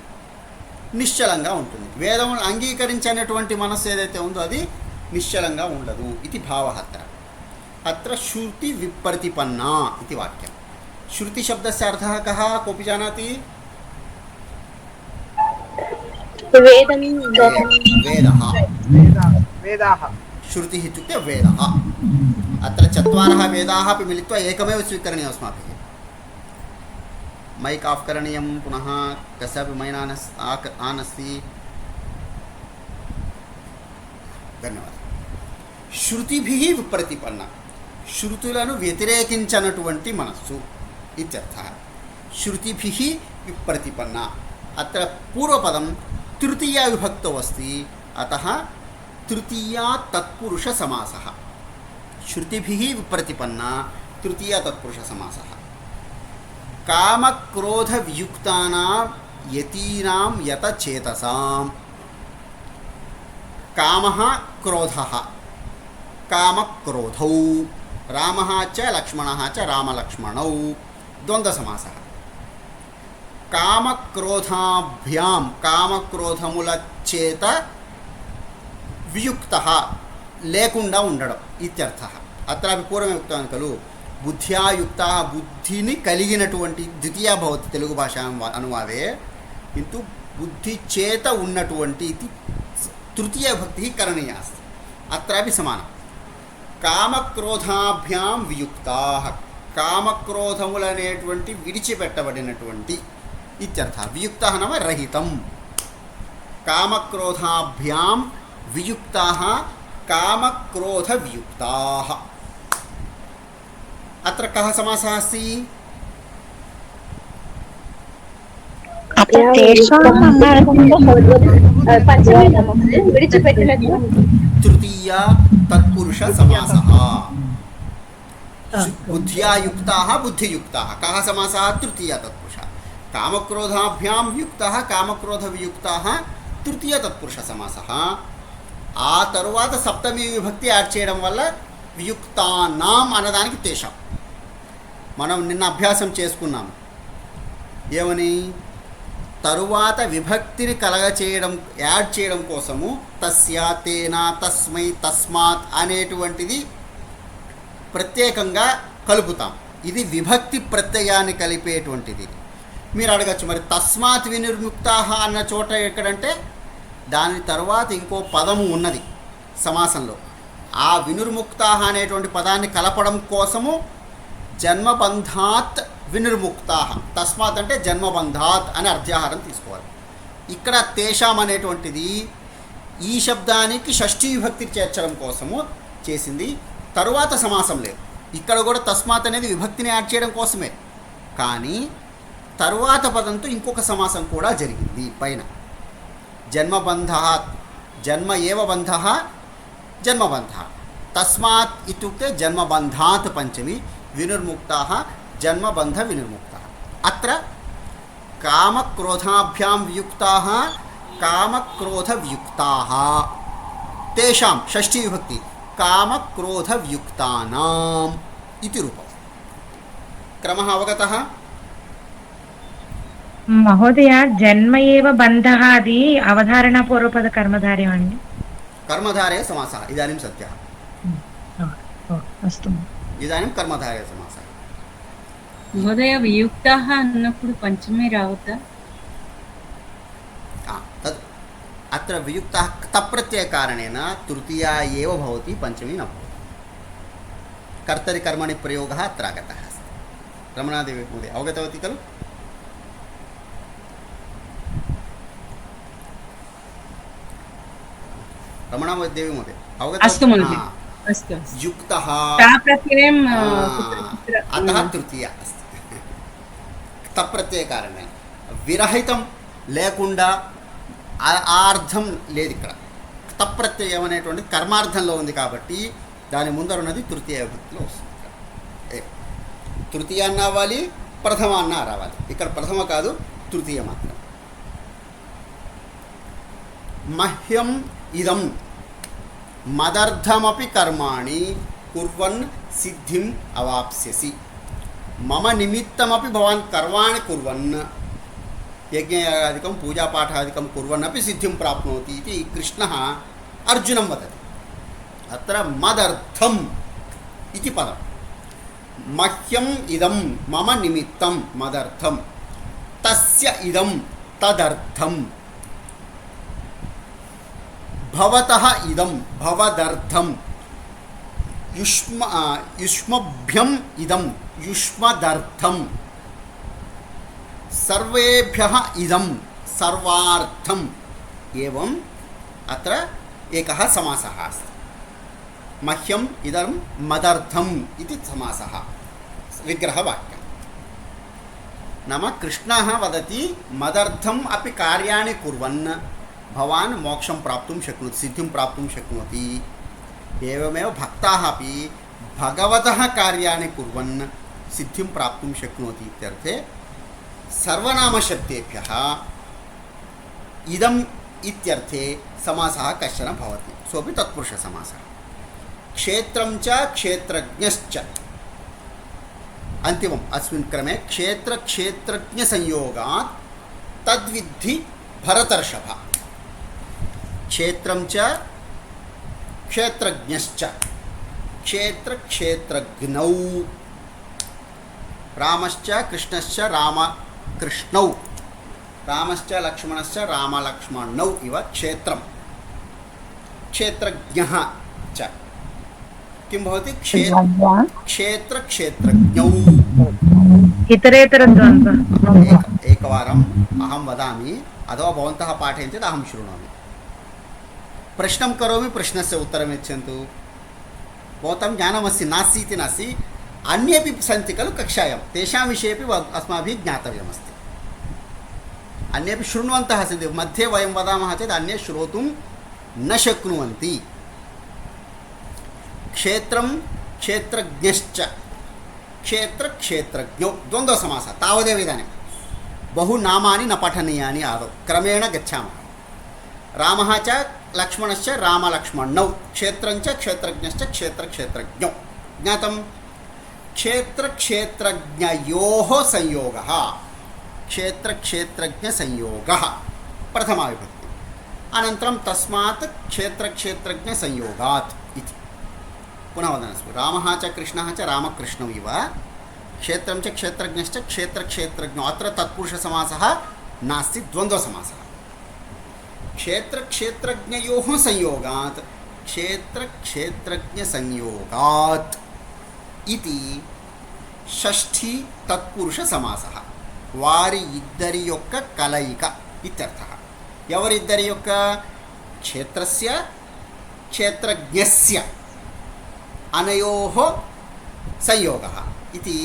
Speaker 1: నిశ్చలంగా ఉంటుంది. వేదమును అంగీకరించినటువంటి మనస్సు ఏదైతే ఉందో అది నిశ్చలంగా ఉండదు. ఇది భావ అత్ర. అత్ర శృతి విప్రతిపన్నా ఇది వాక్యం. శృతి శబ్దస్య అర్థः కः? కోऽपि जानाति?
Speaker 6: వేదం
Speaker 1: వేదः.
Speaker 3: वेदाः
Speaker 1: श्रुतिः इत्युक्ते वेदः. अत्र चत्वारः वेदाः अपि मिलित्वा एकमेव स्वीकरणीयम् अस्माभिः. मैक् आफ् करणीयं. पुनः कस्यापि मैन् आन् अस्ति? ధన్యవాదాలు. శృతిభిః విప్రతిపన్న, శృతులను వ్యతిరేకించనటువంటి మనస్సు ఇత్యర్థः. శృతిభిః విప్రతిపన్న. అత్ర పూర్వపదం తృతీయ విభక్తౌ అస్తి, అతः తృతీయా తత్పురుష సమాసः. శృతిభిః విప్రతిపన్న తృతీయ తత్పురుష సమాసः. కామక్రోధ వియుక్తానాం యతీనాం యత చేతసాం. కామః క్రోధః, కామక్రోధౌ, రామः చ లక్ష్మణः చ రామలక్ష్మణౌ ద్వంద్వసమాసः. కామక్రోధాభ్యాం, కామక్రోధముల చేత వియుక్తః లేకుండా ఉండడం ఇత్యర్థः. అత్ర పూర్వమే ఉక్తవాన్ ఖలు బుద్ధ్యా యుక్తः, బుద్ధిని కలిగినటువంటి ద్వితీయ భవతి తెలుగు భాషా అనువాదే, కింటు బుద్ధి చేత ఉన్నటువంటి ఇది తృతీయ భక్తి కరణీయ అస్తి. అత్రాపి సమానం. కామక్రోధాభ్యాం వియుక్తాః, కామక్రోధములనేటువంటి విడిచిపెట్టబడినటువంటి ఇత్యర్థ. వియుక్తః నామ రహితం. కామక్రోధాభ్యాం వియుక్తాః కామక్రోధ వియుక్తాః. అత్ర కः సమాసः అస్తి?
Speaker 7: అప్పుడు తేషాం అన్నారు.
Speaker 6: పంచమీ విడిచిపెట్టినట్టు
Speaker 1: తృతీయ తత్పురుష సమాసः. బుద్ధ్యా యుక్తాః బుద్ధియుక్తాః. కः సమాసः? తృతీయ తత్పురుష. కామక్రోధాభ్యాం వియుక్తాః కామక్రోధ వియుక్తాః తృతీయ తత్పురుష సమాసः. ఆ తరువాత సప్తమి విభక్తి యాడ్ చేయడం వల్ల వియుక్తానాం అన్నదానికి తేషాం. మనం నిన్న అభ్యాసం చేసుకున్నాం ఏమని, తరువాత విభక్తిని కలగచేయడం యాడ్ చేయడం కోసము తస్య తేన తస్మై తస్మాత్ అనేటువంటిది ప్రత్యేకంగా కలుపుతాం. ఇది విభక్తి ప్రత్యయాన్ని కలిపేటువంటిది. మీరు అడగచ్చు, మరి తస్మాత్ వినిర్ముక్తాః అన్న చోట ఎక్కడంటే దాని తర్వాత ఇంకో పదము ఉన్నది సమాసంలో. ఆ వినిర్ముక్తాః అనేటువంటి పదాన్ని కలపడం కోసము జన్మబంధాత్ వినిర్ముక్తాః, తస్మాత్ అంటే జన్మబంధాత్ అని అర్ధ్యాహారం తీసుకోవాలి. ఇక్కడ తేషాం అనేటువంటిది ఈ శబ్దానికి షష్ఠీ విభక్తి చేర్చడం కోసము చేసింది. తరువాత సమాసం లేదు. ఇక్కడ కూడా తస్మాత్ అనేది విభక్తిని యాడ్ చేయడం కోసమే. కానీ తరువాత పదంతో ఇంకొక సమాసం కూడా జరిగింది పైన. జన్మబంధాత్, జన్మ ఏవ బంధః జన్మబంధः. తస్మాత్ ఇత్యుక్తే జన్మబంధాత్ పంచమి, వినిర్ముక్తాః జన్మబంధ వినిర్ముక్తాః. అత్ర కామక్రోధాభ్యాం వియుక్తాః కామక్రోధ వియుక్తాః. తేషాం షష్ఠీ విభక్తి కామక్రోధ వియుక్తానాం ఇది రూపం. క్రమः అవగతः?
Speaker 8: మహోదయ, జన్మ ఏవ బంధః అది అవధారణ పూర్వపద కర్మధార్యం అండి.
Speaker 1: కర్మధారే సమాసः ఇదాनीं సత్యः.
Speaker 8: అస్తు.
Speaker 1: ఇదాनीं కర్మధారే సమాసः.
Speaker 9: మహోదయ, వియుక్తాః అన్నప్పుడు పంచమే రావద్దా?
Speaker 1: तद् अत्र वियुक्तः तप्रत्ययकारणेन तृतीया एव भवति, पंचमी न भवति. कर्तरि कर्मणि प्रयोगः अत्र आगतः अस्ति. रमणादेवी महोदय अवगतवती खलु? रमणादेवी महोदय अवगतवती?
Speaker 9: अस्तु महोदय, अस्तु.
Speaker 1: युक्तः
Speaker 9: प्रत्ययम्
Speaker 1: अतः तृतीया अस्ति. తప్రత్యయకారణే విరహితం లేకుండా ఆ అర్థం లేదు ఇక్కడ. తప్రత్యయం అనేటువంటి కర్మార్థంలో ఉంది కాబట్టి దాని ముందర ఉన్నది తృతీయ విభక్తిలో వస్తుంది. తృతీయ అన్న అవ్వాలి, ప్రథమ అన్న రావాలి. ఇక్కడ ప్రథమ కాదు, తృతీయ మాత్రం. మహ్యం ఇదం మదర్థమపి కర్మాణి కుర్వన్ సిద్ధిం అవాప్స్యసి. మమ నిమిత్తమపి భవాన్ కర్మాణి కుర్వన్ యజ్ఞయాగాదికం పూజాపాఠాదికం కుర్వన్ అపి సిద్ధిం ప్రాప్నోతి ఇది కృష్ణः అర్జునం వదతి. అత్ర మదర్థం ఇది పదం. మహ్యం ఇదం మమ నిమిత్తం మదర్థం, తస్య ఇదం తదర్థం, భవతః ఇదం భవదర్థం, యుష్మభ్యం ఇదం యుష్మదర్థం, సర్వేభ్యః ఇదం సర్వార్థం. ఏవం అత్ర ఏకः సమాసः अस्ति. మహ్యం ఇదం మదర్థం ఇది సమాసः విగ్రహవాక్యం. నామ కృష్ణः వదతి మదర్థం అపి కార్యాణి కుర్వన్ భవాన్ మోక్షం ప్రాప్తుం శక్నోతి, సిద్ధిం ప్రాప్తుం శక్నోతి. ఏవమేవ భక్తాः अपि భగవతः కార్యాణి కుర్వన్ సిద్ధిం ప్రాప్తుం శక్నోతి ఇత్యర్థే సర్వనామశబ్దేభ్యः ఇదం ఇత్యర్థే సమాసः కశ్చన భవతి. సోపి తత్పురుషసమాసः. క్షేత్రం చ క్షేత్రజ్ఞశ్చ అంతిమం అస్మిన్ క్రమే క్షేత్రజ్ఞ సంయోగాత్ తద్విద్ధి భరతర్షభ. క్షేత్రం చ క్షేత్రజ్ఞశ్చ క్షేత్రజ్ఞౌ రామశ్చ కృష్ణశ్చ రామకృష్ణౌ రామశ్చ లక్ష్మణశ్చ రామలక్ష్మణౌ ఇవ క్షేత్రం. క్షేత్రజ్ఞః చ किं भवति क्षेत्रज्ञौ.
Speaker 8: इतरेतरद्वन्द्वः
Speaker 1: एकवारम् अहं वदामि, अथवा भवन्तः पाठयन्ति चेत् अहं शृणोमि. प्रश्नं करोमि, प्रश्नस्य उत्तरं यच्छन्तु. भवतां ज्ञानमस्ति नास्ति इति नास्ति, अन्येपि सन्ति खलु कक्षायां, तेषां विषयेपि अस्माभिः ज्ञातव्यमस्ति. अन्येपि शृण्वन्तः सन्ति, मध्ये वयं वदामः चेत् अन्ये श्रोतुं न शक्नुवन्ति. क्षेत्रं क्षेत्रज्ञश्च क्षेत्रज्ञौ द्वन्द्वसमासः. तावदेव इदानीं बहु नामानि न पठनीयानि, आदौ क्रमेण गच्छामः. रामः च लक्ष्मणश्च रामलक्ष्मणौ, क्षेत्रञ्च क्षेत्रज्ञश्च क्षेत्रज्ञौ. ज्ञातं? क्षेत्रज्ञयोः संयोगः, क्षेत्रज्ञसंयोगः प्रथमा विभक्ति. अनन्तरं तस्मात् क्षेत्रज्ञसंयोगात् इति. पुनः वदनस्मि. रामः च कृष्णः च रामकृष्णौ इव, क्षेत्रं च क्षेत्रज्ञश्च क्षेत्रज्ञौ. अत्र तत्पुरुषसमासः नास्ति, द्वन्द्वसमासः. क्षेत्रज्ञयोः संयोगात् क्षेत्रज्ञसंयोगात् इति షష్ఠీ తత్పురుష సమాసః. వారి ఇద్దరి యొక్క కలయిక ఇత్యర్థः. ఎవరిద్దరి యొక్క? క్షేత్రస్య క్షేత్రజ్ఞస్య అనయోః సంయోగः इति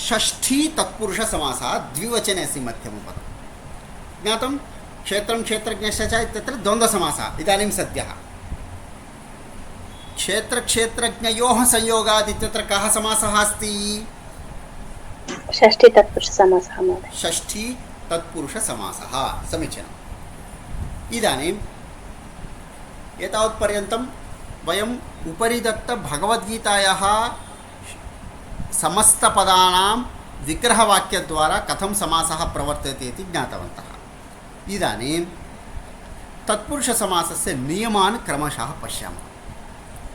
Speaker 1: షష్ఠీ తత్పురుష సమాసः. ద్వివచనే अस्ति मध्यमपदं. ज्ञातं? क्षेत्रं क्षेत्रज्ञश्च च इत्यत्र द्वन्द्वसमासः इदानीं सद्यः. क्षेत्रक्षेत्रज्ञयोः संयोगात् इत्यत्र कः समासः अस्ति?
Speaker 6: षष्ठी तत्पुरुषसमासः महोदय.
Speaker 1: षष्ठी तत्पुरुषसमासः. समीचीनम्. इदानीम् एतावत्पर्यन्तं वयम् उपरि दत्तभगवद्गीतायाः समस्तपदानां विग्रहवाक्यद्वारा कथं समासः प्रवर्तते इति ज्ञातवन्तः. इदानीं तत्पुरुषसमासस्य नियमान् क्रमशः पश्यामः.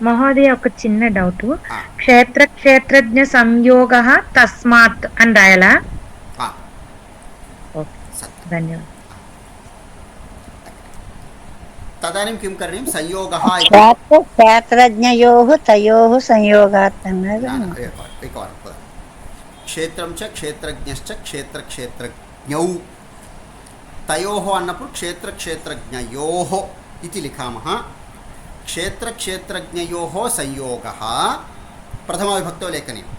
Speaker 8: మహోదయ ఒక చిన్న డౌట్. క్షేత్రజ్ఞ సంయోగः తస్మాత్ అని రాయాలా? ధన్యవాదాలు.
Speaker 1: तदानीं किं करणीयं? संयोगः
Speaker 7: क्षेत्रज्ञयोः तयोः संयोगात्.
Speaker 1: एकवारं क्षेत्रं च क्षेत्रज्ञश्च क्षेत्रज्ञौ तयोः अन्नప్పుడు क्षेत्रज्ञयोः इति लिखामः. क्षेत्रज्ञयोः संयोगः प्रथमाविभक्तौ लेखनीयं.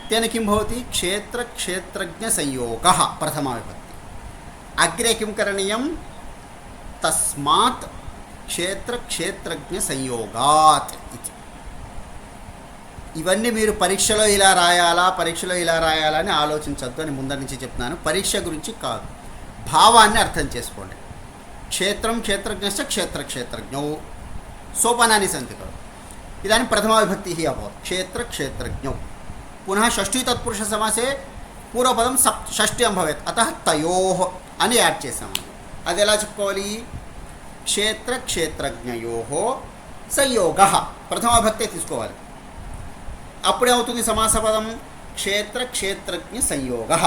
Speaker 1: तेन किं भवति? क्षेत्रज्ञसंयोगः प्रथमाविभक्ति. अग्रे किं करणीयं? तस्मात् క్షేత్రజ్ఞ సంయోగాత్ ఇది. ఇవన్నీ మీరు పరీక్షలో ఇలా రాయాలా అని ఆలోచించద్దు అని ముందర నుంచి చెప్తున్నాను. పరీక్ష గురించి కాదు, భావాన్ని అర్థం చేసుకోండి. క్షేత్రజ్ఞశ్చ క్షేత్రజ్ఞౌ सोपानानि सन्ति खलु. इदानीं प्रथमा विभक्तिः अभवत् क्षेत्रज्ञौ. पुनः षष्ठी तत्पुरुषसमासे पूर्वपदं षष्ट्यं भवेत्, अतः तयोः అని యాడ్ చేసాము. అది ఎలా చెప్పుకోవాలి? క్షేత్రజ్ఞయోః సంయోగః ప్రథమ భక్తే తీసుకోవాలి. అప్పుడే అవుతుంది సమాస పదం क्षेत्रज्ञ संयोगः.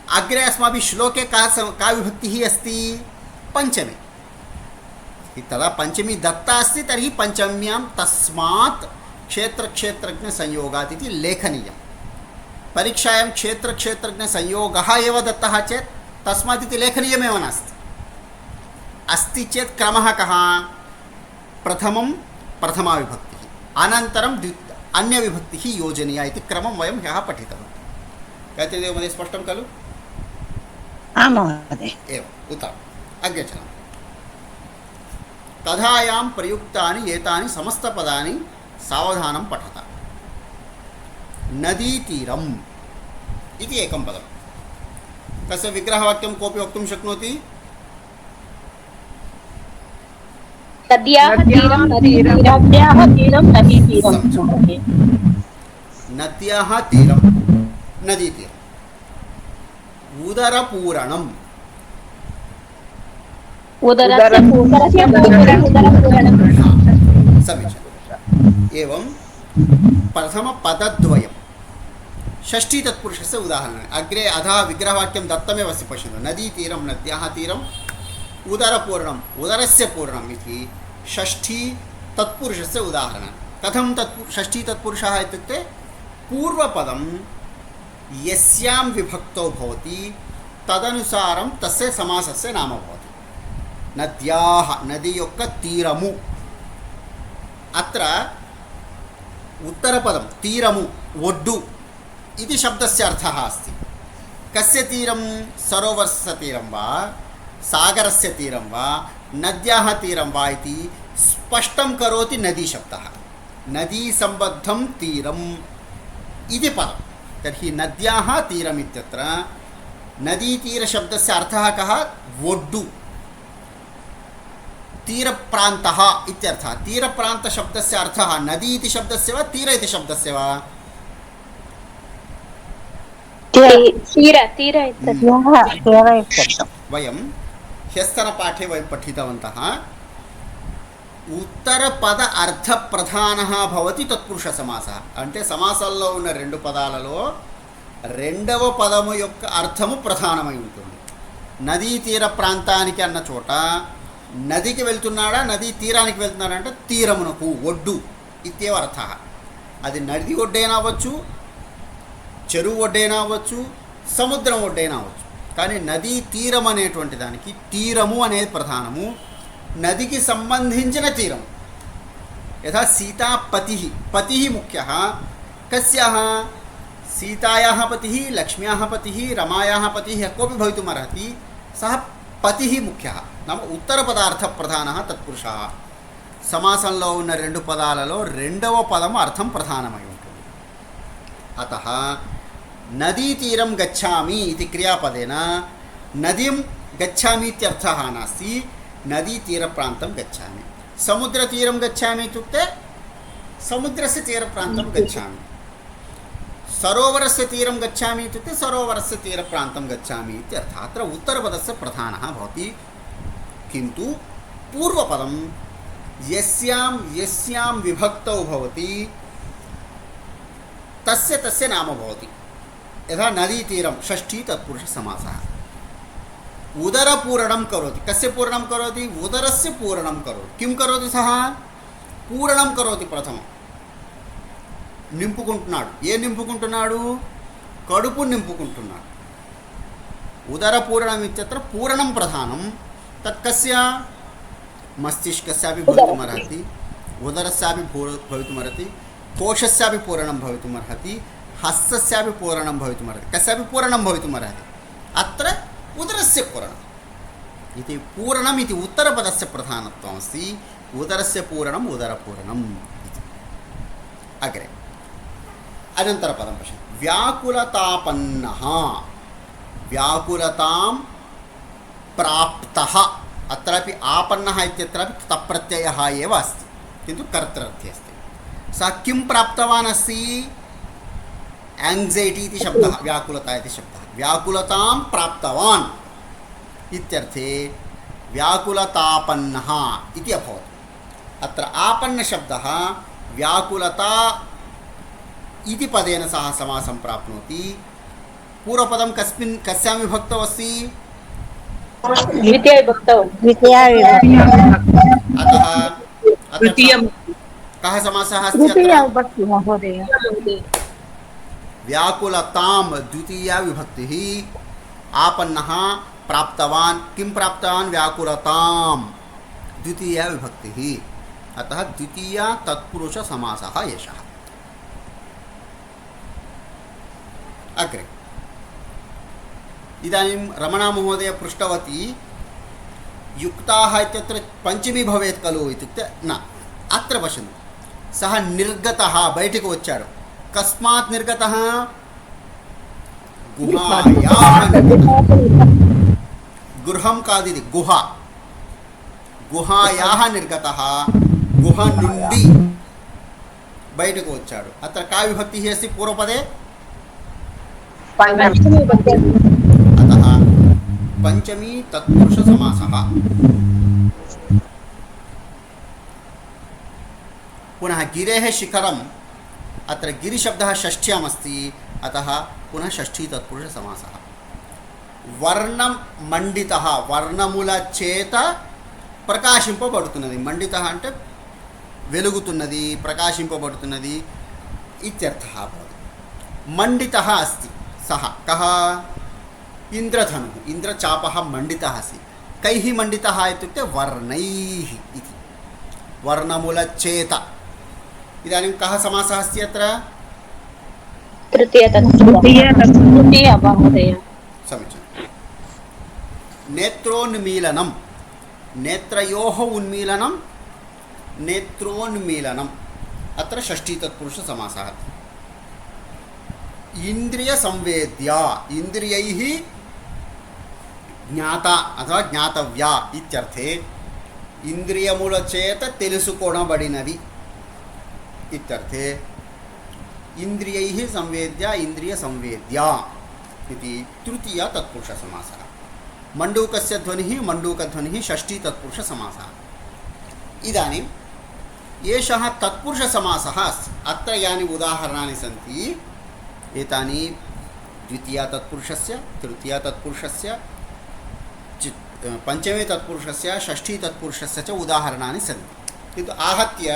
Speaker 1: अग्रे अस्माभिः श्लोके का विभक्तिः अस्ति? पंचमी. तदा पंचमी दत्ता अस्ति, तर्हि पंचम्यां तस्मात् क्षेत्रज्ञ संयोगात् इति लेखनीयम्. परीक्षायां क्षेत्रज्ञ संयोगः एव दत्तः चेत् तस्मात् इति लेखनीयमेव नास्ति. अस्ति चेत् क्रमः कः? प्रथमं प्रथमा विभक्तिः, अनन्तरं अन्यविभक्तिः योजनीया इति क्रमं वयं ह्यः पठितवन्तः. गायत्रीदेवी मध्ये स्पष्टं खलु?
Speaker 7: आं महोदय.
Speaker 1: एवम् उत्तमम्. अग्रे चलामः. कथायां प्रयुक्तानि एतानि समस्तपदानि सावधानं पठत. नदीतीरम् इति एकं पदं. तस्य विग्रहवाक्यं कोऽपि वक्तुं शक्नोति?
Speaker 6: नद्याः तीरं नदीतीरं
Speaker 1: नद्याः तीरं नदीतीरम्. उदरपूरणम् समीचीनम्. एवं प्रथमपदद्वयं षष्ठी तत्पुरुषस्य उदाहरणानि. अग्रे अधः विग्रहवाक्यं दत्तमेव अस्ति, पश्यन्तु. नदीतीरं नद्याः तीरम् उदरपूर्णम् उदरस्य पूर्णम् इति षष्ठी तत्पुरुषस्य उदाहरणानि. कथं षष्ठी तत्पुरुषः इत्युक्ते पूर्वपदं यस्यां विभक्तौ भवति तदनुसारं तस्य समासस्य नाम भवति. नद्याः नदी యొక్క తీరము. अत्र उत्तरपदं तीरमु ఒడ్డు इति शब्दस्य अर्थः अस्ति. कस्य तीरं? सरोवरस्य तीरं वा सागरस्य तीरं वा नद्याः तीरं वा इति स्पष्टं करोति नदी शब्दः. नदी सम्बद्धं तीरम् इति पदं. तर्हि नद्याः तीरम् इत्यत्र नदीतीरशब्दस्य अर्थः कः? ఒడ్డు. तीरप्रान्तः इत्यर्थः. तीरप्रान्तशब्दस्य अर्थः नदी इति शब्दस्य वा तीर इति शब्दस्य वा? वयं ह्यस्तनपाठे वयं पठितवन्तः. उत्तरपद अर्थप्रधानः भवति तत्पुरुषसमासः. అంటే సమాసాల్లో ఉన్న రెండు పదాలలో రెండవ పదము యొక్క అర్థము ప్రధానమై ఉంటుంది. నదీ తీర ప్రాంతానికి అన్న చోట నదికి వెళ్తున్నాడా నదీ తీరానికి వెళ్తున్నాడా అంటే తీరమునకు ఒడ్డు ఇత్యేవ అర్థः. అది నది ఒడ్డైనా అవ్వచ్చు, చెరువు ఒడ్డైనా అవ్వచ్చు, సముద్రం ఒడ్డైనా అవ్వచ్చు. కానీ నదీ తీరం అనేటువంటి దానికి తీరము అనేది ప్రధానము, నదికి సంబంధించిన తీరం. యథా సీతాపతిः పతిः ముఖ్యः. కస్యాः? सीतायाः पतिः, लक्ष्म्याः पतिः, रमायाः पतिः कोऽपि भवितुमर्हति. सः पतिः मुख्यः. नाम उत्तरपदार्थप्रधानः तत्पुरुषः. समासంలో ఉన్న రెండు పదాలలో రెండవ పదం అర్థం ప్రధానమై ఉంటుంది. अतः नदीतीरं गच्छामि इति क्रियापदेन नदीं गच्छामि इत्यर्थः नास्ति, नदीतीरप्रान्तं गच्छामि. समुद्रतीरं गच्छामि इत्युक्ते समुद्रस्य तीरप्रान्तं गच्छामि. सरोवरस्य तीरं गच्छामि इत्युक्ते सरोवरस्य तीरप्रान्तं गच्छामि इत्यर्थः. अत्र उत्तरपदस्य प्रधानः भवति. किन्तु पूर्वपदं यस्यां विभक्तौ भवति तस्य नाम भवति. यथा नदीतीरं षष्ठी तत्पुरुषसमासः. उदरपूरणं करोति. कस्य पूरणं करोति? उदरस्य पूरणं करोति. किं करोति सः? पूरणं करोति. प्रथमं నింపుకుంటున్నాడు. ఏ నింపుకుంటున్నాడు? కడుపు నింపుకుంటున్నాడు. ఉదరపూరణం ఇత్యత్ర పూరణం ప్రధానం. తత్కస్య? మస్తిష్కస్యాపి భవితుమర్హతి, ఉదరస్యాపి భవితుమర్హతి, కోశస్యాపి పూరణం భవితుమర్హతి, హస్తస్యాపి పూరణం భవితుమర్హతి, కస్యాపి పూరణం భవితుమర్హతి. అత్ర ఉదరస్య పూరణం. इति पूरणम् इति उत्तरपदस्य प्रधानत्वमस्ति उदरस्य पूरणम् उदरपूरणम् इति। अग्रे अनन्तरपदं पश्यन्तु व्याकुलतापन्नः व्याकुलतां प्राप्तः अत्रापि आपन्नः इत्यत्रापि तप्रत्ययः एव अस्ति किन्तु कर्तृर्थे अस्ति सः किं प्राप्तवान् अस्ति एङ्ग्सैटि इति शब्दः व्याकुलता इति शब्दः व्याकुलतां प्राप्तवान् इत्यर्थे व्याकुलतापन्नः इति अभवत् अत्र आपन्नशब्दः व्याकुलता इति पदेन सह समासं प्राप्नोति पूर्वपदं कस्यां विभक्तौ अस्ति
Speaker 6: द्वितीयविभक्तौ
Speaker 1: अतः
Speaker 9: तृतीयं
Speaker 1: कः समासः अस्ति अत्र
Speaker 2: तृतीयविभक्ति महोदय
Speaker 1: व्याकुलतां द्वितीया विभक्तिः आपन्नः प्राप्तवान् किं प्राप्तवान् व्याकुलतां द्वितीया विभक्तिः अतः द्वितीया तत्पुरुष समासः एषः अग्रे इदानीं रमणा महोदय पृष्टवती युक्ताः इत्यत्र पञ्चमी भवेत् खलु इत्युक्ते न अत्र पश्यन्तु सः निर्गतः बयटिकि वच्चाडु कस्मात् निर्गतः गुहायाः गृहं कादिति गुहायाः निर्गतः गुह नुंडि बयटिकि वच्चाडु अत्र का विभक्तिः अस्ति पूर्वपदे अतः पंचमी तत्पुरुष समासः पुनः गिरेः शिखरम् अत्र गिरिशब्दः षष्ठ्याम् अस्ति अतः पुनः षष्ठी तत्पुरुष समासः वर्णं मंडितः वर्णमुल चेत प्रकाशिंपबडुतुन्नदि मंडितः అంటే వెలుగుతున్నది ప్రకాశింపబడుతున్నది इत्यर्थः भवति मंडितः अस्ति सः कः इंद्रधनुः इंद्रचापः मंडितः अस्ति कैः मंडितः इत्युक्ते वर्णैः इति वर्णमूलचेत इदानीं कः समासः अस्ति अत्र
Speaker 6: तृतीय महोदय
Speaker 1: समीचीनं नेत्रोन्मीलनं नेत्रयोः उन्मीलनं नेत्रोन्मीलनम् अत्र षष्ठी तत्पुरुष समासः इंद्रिय संवेद्या इंद्रियैः ज्ञाता अथवा ज्ञातव्या इत्यर्थे इंद्रियमुल चेत तेलुसुकोणबडिनदि इत्यर्थे इंद्रियैः संवेद्या इंद्रिय संवेद्या इति तृतीय तत्पुरुष समासः मंडूकस्य ध्वनिः मंडूकध्वनिः षष्ठी तत्पुरुष समासः इदानीं एषः तत्पुरुष समासः अस्ति अत्र यानि उदाहरणानि सन्ति एतानि द्वितीया तत्पुरुषस्य तृतीया तत्पुरुषस्य पंचमे तत्पुरुषस्य षष्ठी तत्पुरुषस्य च उदाहरणानि सन्ति किन्तु आहत्य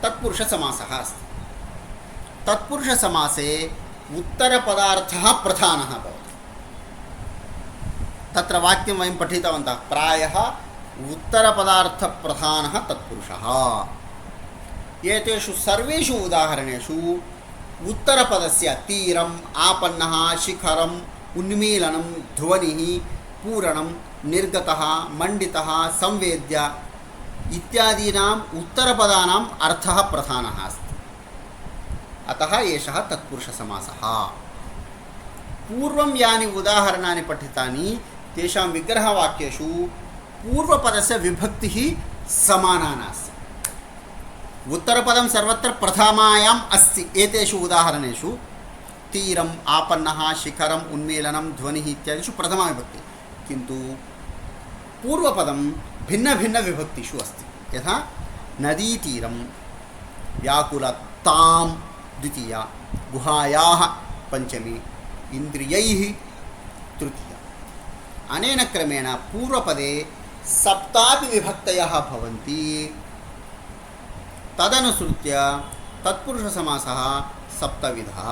Speaker 1: तत्पुरुष समासः अस्ति तत्पुरुष समासे उत्तरपदार्थः प्रधानः भवति तत्र वाक्यं वयं पठितवन्तः प्रायः उत्तरपदार्थप्रधानः तत्पुरुषः एतेषु सर्वेषु उदाहरणेषु उत्तरपदस्य तीरम् आपन्नः शिखरम् उन्मीलनं ध्वनिः पूरणं निर्गतः मंडितः संवेद्य इत्यादीनाम् उत्तरपदानाम् अर्थः प्रधानः अस्ति अतः एषः तत्पुरुष समासः पूर्वं यानि उदाहरणानि पठितानि तेषां विग्रहवाक्येषु पूर्वपदस्य विभक्तिः समाना नास्ति उत्तरपदं सर्वत्र प्रथमायाम् अस्ति एतेषु उदाहरणेषु तीरम् आपन्नः शिखरम् उन्मीलनं ध्वनिः इत्यादिषु प्रथमा विभक्ति किन्तु पूर्वपदं भिन्नभिन्नविभक्तिषु अस्ति यथा नदीतीरं व्याकुलतां द्वितीया गुहायाः पंचमी इंद्रियैः तृतीया अनेन क्रमेण पूर्वपदे सप्तापि विभक्तयः भवन्ति तदनुसृत्य तत्पुरुषसमासः सप्तविधः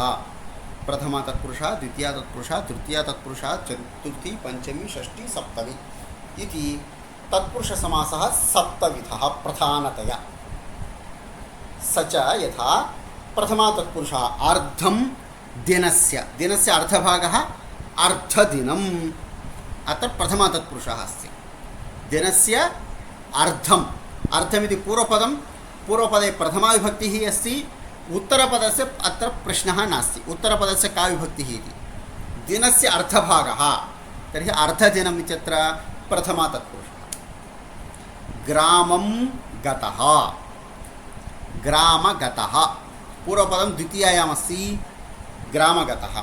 Speaker 1: प्रथमा तत्पुरुषः द्वितीया तत्पुरुषः तृतीया तत्पुरुषः चतुर्थी पंचमी षष्ठी सप्तमी इति तत्पुरुषसमासः सप्तविधः प्रधानतया स च यथा प्रथमा तत्पुरुषः अर्धं दिनस्य दिनस्य अर्धभागः अर्धदिनं अत्र प्रथमा तत्पुरुषः अस्ति। दिनस्य अर्धम्, अर्थमिति पूर्वपदे प्रथमा विभक्तिः अस्ति, उत्तरपदस्य अत्र प्रश्नः नास्ति, उत्तरपदस्य का विभक्तिः इति। दिनस्य अर्थभागः, तर्हि अर्धदिनम् इत्यत्र प्रथमा तत्पुरुषः। ग्रामं गतः, ग्रामगतः, पूर्वपदं द्वितीयायामस्ति, ग्रामगतः।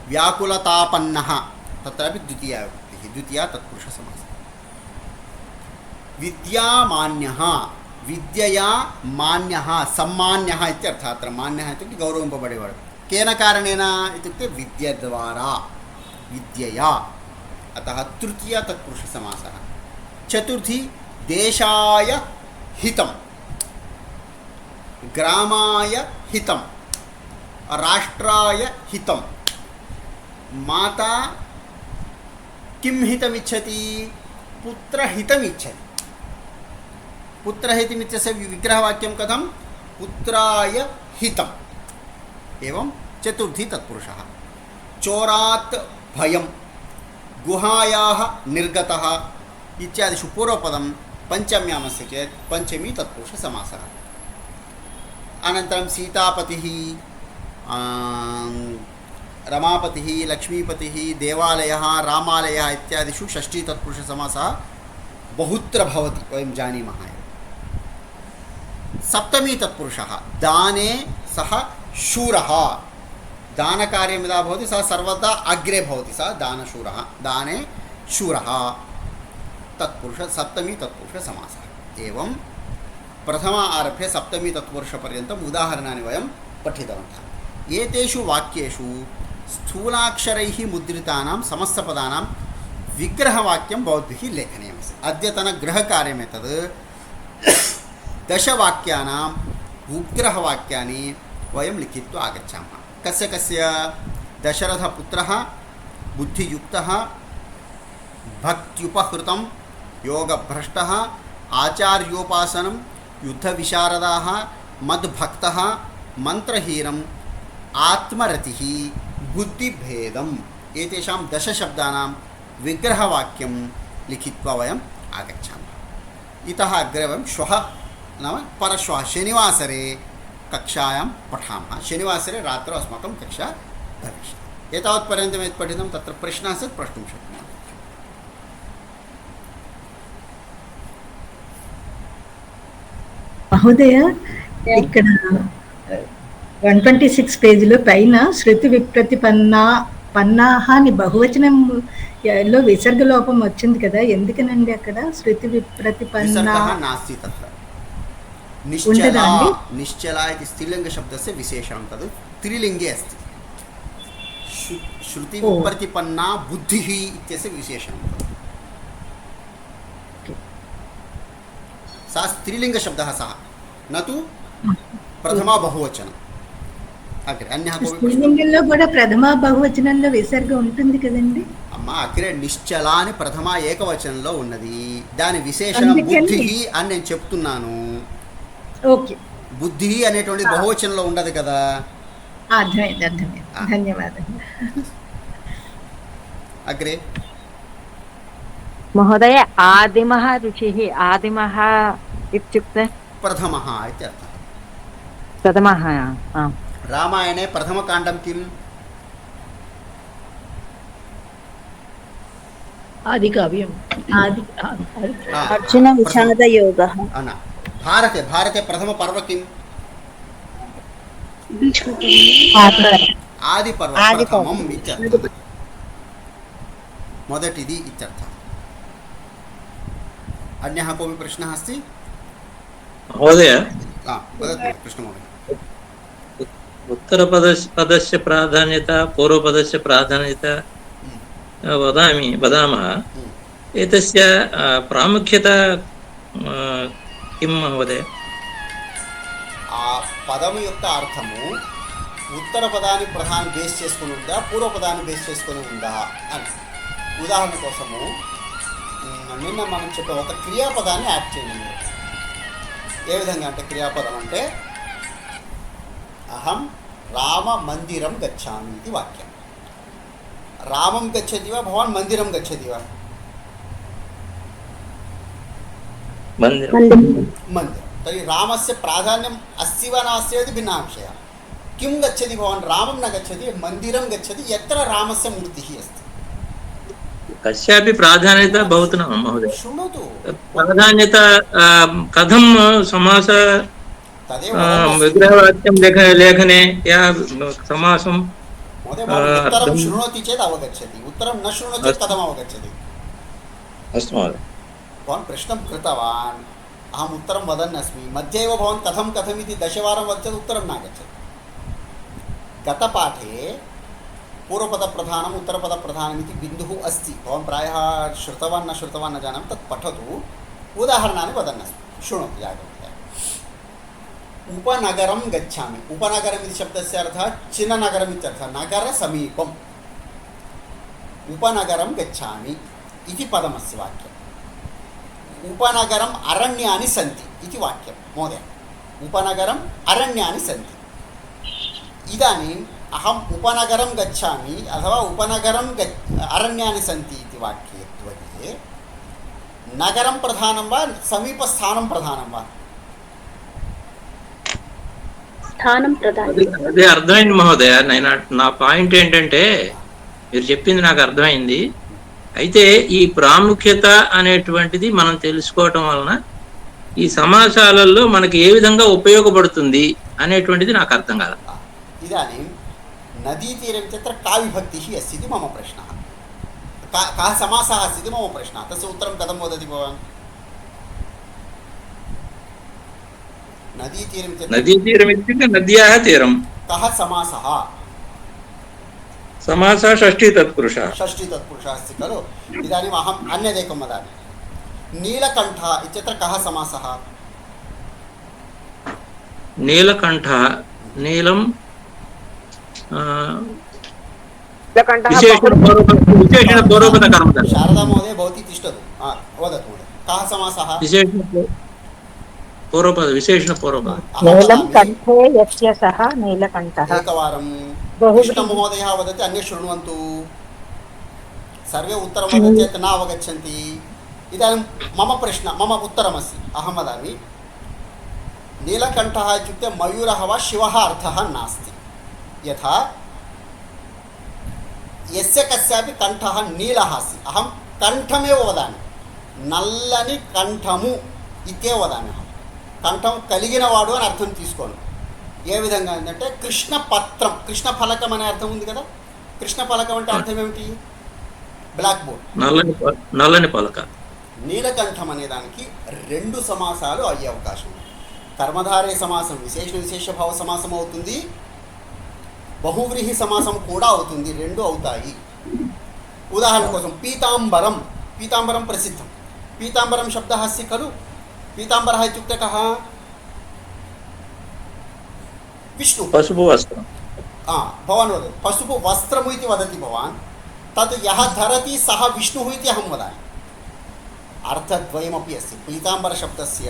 Speaker 1: व्याकुलतापन्नः, तत्रापि द्वितीया विभक्तिः, द्वितीया तत्पुरुषसमासः। विद्यामान्यः, विद्यया मान्यः, सम्मान्यः इत्यर्थः। अत्र मान्यः इत्युक्ते गौरविंपबडेवाडु। केन कारणेन इत्युक्ते विद्यद्वारा, विद्यया, अतः तृतीया तत्पुरुषसमासः। चतुर्थी देशाय हितं, ग्रामाय हितं, राष्ट्राय हितं। माता किं हितमिच्छति? पुत्रहितमिच्छति। पुत्रहितमित्यस्य विग्रहवाक्यं कथं? पुत्राय हितम्। एवं चतुर्थी तत्पुरुषः। चोरात् भयं, गुहायाः निर्गतः इत्यादिषु पूर्वपदं पञ्चम्यामस्ति चेत् पञ्चमी तत्पुरुषसमासः। अनन्तरं सीतापतिः, रमापतिः, लक्ष्मीपतिः, देवालयः, रामालयः इत्यादिषु षष्ठी तत्पुरुषसमासः बहुत्र भवति, वयं जानीमः एव। सप्तमी तत्पुरुषः दाने सः शूरः, दानकार्यं यदा भवति सः सर्वदा अग्रे भवति, सः दानशूरः, दाने शूरः तत्पुरुष, सप्तमी तत्पुरुषसमासः। एवं प्रथमा आरभ्य सप्तमी तत्पुरुषपर्यन्तम् उदाहरणानि वयं पठितवन्तः। एतेषु वाक्येषु स्थूलाक्षरैः मुद्रितानां समस्तपदानां विग्रहवाक्यं भवद्भिः लेखनीयमस्ति। अद्यतनगृहकार्यमेतद् दशवाक्यानां विग्रहवाक्यानि वयं लिखित्वा आगच्छामः। कस्य कस्य? दशरथपुत्रः, बुद्धियुक्तः, भक्त्युपहृतं, योगभ्रष्टः, आचार्योपासनं, युद्धविशारदाः, मद्भक्तः, मन्त्रहीनम्, आत्मरतिः, बुद्धिभेदम्। एतेषां दशशब्दानां विग्रहवाक्यं लिखित्वा वयम् आगच्छामः। इतः अग्रे वयं श्वः नाम परश्वः शनिवासरे कक्षायां पठामः। शनिवासरे रात्रौ अस्माकं कक्षा भविष्यति। एतावत्पर्यन्तं यत् पठितं तत्र प्रश्नः चेत् प्रष्टुं शक्नुमः।
Speaker 6: మహోదయ ఇక్కడ 126 పేజీలో పైన శృతి విప్రతిపన్నాహ అని బహువచనంలో విసర్గ లోపం వచ్చింది కదా, ఎందుకనండి అక్కడ శృతి విప్రతిపన్నా?
Speaker 1: नास्ति तत्र निश्चला, निश्चला इति स्त्रीलिङ्गशब्दस्य विशेषणं तद् स्त्रीलिङ्गे अस्ति। श्रुति विप्रतिपन्ना बुद्धिः इत्यस्य विशेषणं तद्। सा स्त्रीलिङ्गशब्दः सः, न तु प्रथमा बहुवचनं। अग्रे अन्यः
Speaker 6: స్త్రీలింగంలో కూడా ప్రథమ బహువచనంలో విసర్గ ఉంటుంది కదండి
Speaker 1: అమ్మ. అగ్రే నిశ్చలా అని ప్రథమ ఏకవచనంలో ఉన్నది, దాని విశేషణం బుద్ధిః అని నేను చెప్తున్నాను.
Speaker 6: ఓకే,
Speaker 1: బుద్ధి అనేటువంటి బహువచనంలో ఉండదు కదా.
Speaker 6: అర్థమైంది, అర్థమైంది. ధన్యవాదాలు.
Speaker 1: అగ్రే
Speaker 10: महोदय आदिमः ऋषिः, आदिमः इत्युक्ते
Speaker 1: प्रथमः इत्यर्थः।
Speaker 10: प्रथमः।
Speaker 1: रामायणे प्रथमकाण्डं किम्?
Speaker 2: आदिकाव्यम्।
Speaker 10: अर्जुन विषादयोगः।
Speaker 1: भारते, भारते प्रथमपर्व किम्? आदिपर्व, प्रथमम् इत्यर्थः, मोदटिदि इत्यर्थः। अन्यः कोऽपि प्रश्नः अस्ति?
Speaker 4: महोदय,
Speaker 1: वदतु कृष्णमहोदय।
Speaker 4: उत्तरपदस्य प्राधान्यता पूर्वपदस्य प्राधान्यता वदामः। एतस्य प्रामुख्यता किं महोदय?
Speaker 1: పదము యొక్క అర్థము ఉత్తర పదాన్ని ప్రధాన బేస్ చేసుకుని ఉందా, పూర్వపదాన్ని బేస్ చేసుకుని ఉందా అని. ఉదాహరణ కోసము నిన్న మనం చెప్పే ఒక క్రియాపదాన్ని యాడ్ చేయండి. ఏ విధంగా అంటే క్రియాపదం అంటే అహం రామ మందిరం గచ్చామి ఇది వాక్యం. రామం గచ్చతి వా భవాన్ మందిరం గచ్చతి వా?
Speaker 4: मन्दिरं
Speaker 1: मन्दिरं तर्हि रामस्य प्राधान्यम् अस्ति वा नास्ति इति भिन्नः विषयः। किं गच्छति भवान्? रामं न गच्छति, मन्दिरं गच्छति यत्र रामस्य मूर्तिः अस्ति।
Speaker 4: कस्यापि प्राधान्यता भवतु न महोदय।
Speaker 1: शृणोतु,
Speaker 4: प्राधान्यता कथं समास
Speaker 1: तदेव
Speaker 4: विग्रहवाक्यं लेखने या समासं
Speaker 1: महोदय उत्तरं शृणोति चेत् अवगच्छति, उत्तरं न शृणोति चेत् कथम् अवगच्छति?
Speaker 4: अस्तु महोदय।
Speaker 1: भवान् प्रश्नं कृतवान्, अहम् उत्तरं वदन् अस्मि, मध्ये एव भवान् कथम् इति दशवारं वदति, उत्तरं नागच्छति। गतपाठे पूर्वपदप्रधानम् उत्तरपदप्रधानम् इति बिन्दुः अस्ति, भवान् प्रायः श्रुतवान् न श्रुतवान् न जानामि, तत् पठतु। उदाहरणानि वदन् अस्मि, शृणोतु जागरूकतया। उपनगरं गच्छामि, उपनगरम् इति शब्दस्य अर्थः चिन्ननगरम् इत्यर्थः, नगरसमीपम्। उपनगरं गच्छामि इति पदमस्ति वाक्यम्। उपनगरम् अरण्यानि सन्ति इति वाक्यं महोदय, उपनगरम् अरण्यानि सन्ति। इदानीम् अहम् उपनगरं गच्छामि अथवा उपनगरं अरण्यानि सन्ति इति वाक्ये द्वये नगरं प्रधानं वा समीपस्थानं प्रधानं वा?
Speaker 10: స్థానం ప్రధానం.
Speaker 4: అదే అర్థమైంది మహోదయ. నా పాయింట్ ఏంటంటే మీరు చెప్పింది నాకు అర్థమైంది. అయితే ఈ ప్రాముఖ్యత అనేటువంటిది మనం తెలుసుకోవటం వలన ఈ సమాసాలలో మనకి ఏ విధంగా ఉపయోగపడుతుంది అనేటువంటిది నాకు అర్థం కాదు.
Speaker 1: इदानीं नदीतीरं तत्र का विभक्तिः अस्ति इति मम प्रश्नः, कः समासः अस्ति इति मम प्रश्नः। तस्य उत्तरं कथं वदति भवान्? नदीतीरं
Speaker 4: इत्युक्ते नद्याः तीरं।
Speaker 1: कः समासः?
Speaker 4: समासः षष्ठी तत्पुरुषः
Speaker 1: अस्ति खलु। इदानीम् अहम् अन्यदेकं वदामि, नीलकण्ठः इत्यत्र कः समासः?
Speaker 4: नीलकण्ठः, नीलं
Speaker 1: शारदा महोदय भवती तिष्ठतु, वदतु महोदय, कः समासः?
Speaker 4: विशेषणपूर्वपद।
Speaker 10: नीलं कण्ठे यस्य सः नीलकण्ठः।
Speaker 1: एकवारं कृष्णमहोदयः वदति, अन्ये शृण्वन्तु, सर्वे उत्तरं वदन्ति चेत् न अवगच्छन्ति। इदानीं मम प्रश्नः, मम उत्तरमस्ति, अहं वदामि। नीलकण्ठः इत्युक्ते मयूरः वा शिवः अर्थः नास्ति। यथा यस्य कस्यापि कण्ठः नीलः अस्ति, अहं कण्ठमेव वदामि, नल्లని కంఠము ఇత్తే వదామి. కంఠం కలిగినవాడు అని అర్థం తీసుకోను. ఏ విధంగా అంటే కృష్ణపత్రం, కృష్ణ ఫలకం అనే అర్థం ఉంది కదా. కృష్ణ ఫలకం అంటే అర్థం ఏమిటి? బ్లాక్ బోర్డ్,
Speaker 4: నల్లని పలక.
Speaker 1: నీలకంఠం అనే దానికి రెండు సమాసాలు అయ్యే అవకాశం ఉంది. కర్మధారయ సమాసం విశేష సమాసం అవుతుంది, బహువ్రీహి సమాసం కూడా అవుతుంది, రెండు అవుతాయి. ఉదాహరణ కోసం పీతాంబరం, పీతాంబరం ప్రసిద్ధం, పీతాంబరం శబ్దः अस्ति खलु. पीताम्बरः इत्युक्ते कः? विष्णु.
Speaker 4: पशुपु वस्त्रं।
Speaker 1: भवान् वदतु, पशुपु वस्त्रम् इति वदति भवान्, तद् यः धरति सः विष्णुः इति अहं वदामि। अर्थद्वयमपि अस्ति। पीताम्बरशब्दस्य